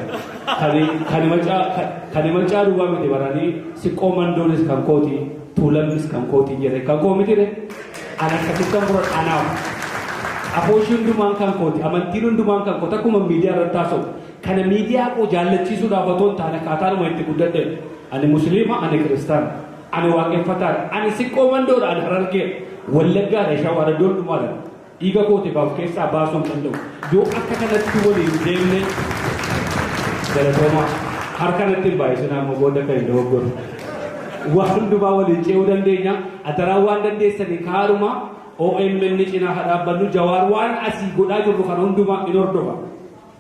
kan macaa duwwaa miti baranii siqqoo mandoonis kan kooti tuulamnis kan kooti jedhe kan koo miti an akkasittan bura anaaf afooshii hundumaan kan kooti amantiin hundumaan kan kooti akkuma miidiyaa irratti taasa'u kana miidiyaa koo jaallachiisuudhaaf otoo hin taane akkaataadhuma itti guddadhe ani musliima ani kiristaana ani waaqeffataadha ani siqqoo mandoodha ani harargee wallaggaadha shawaara doondumaadha dhiiga koote baaf keessaa baasuun danda'u yoo akka kanatti waliin deemne galatooma harkanatti hin baay'isinaa ammoo booda kan hin dogoggoru waan hundumaa waliin ce'uu dandeenya ataraa waan dandeessanii kaadhuma OMN cinaa haa dhaabbannu Jawaar waan asii godhaa jirru kan hundumaa in hordofa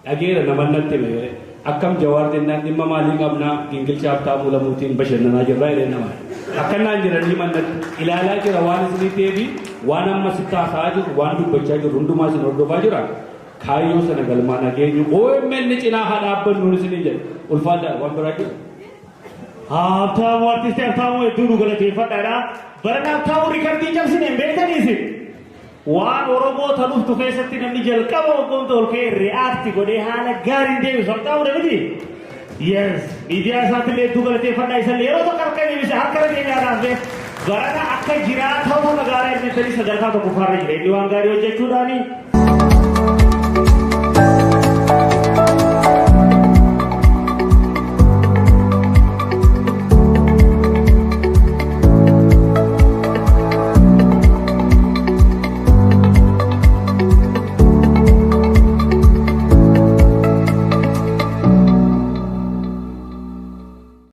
dhageera namannatti mee akkam Jawaar jennaan dhimma maalii qabnaa gingilchaa Abtaamuu lamuutiin bashannanaa jirraa jedhee nama akkanaan jiranii mannatti ilaalaa jira waan isinii ta'eefi waan amma sitti haasa'aa jiru waan dubbachaa jiru hundumaa isin hordofaa jira kaayyoo sana galmaan nageenyu OMN cinaa haa dhaabbannu isinii jedhe ulfaadhaa waan biraa jiru. Abtaamuu artisti Abtaamuu hedduu nu galateeffadhaadha. Barana Abtaamuu riikardii cabsineen beektaniisi. Waan Oromoo tanuuftu keessatti namni jalqaba waggoomta ol ka'ee re'aakti godhee haala gaariin deebisu Abtaamuu miti. Yes. Media isaatti illee hedduu galateeffannaa isallee yeroo tokko harka deebise harka keenyaadhaan barana akka jiraatamu magaalaa Edmonton sadarkaa tokko faarra jira. Inni waan gaarii hojjechuudhaani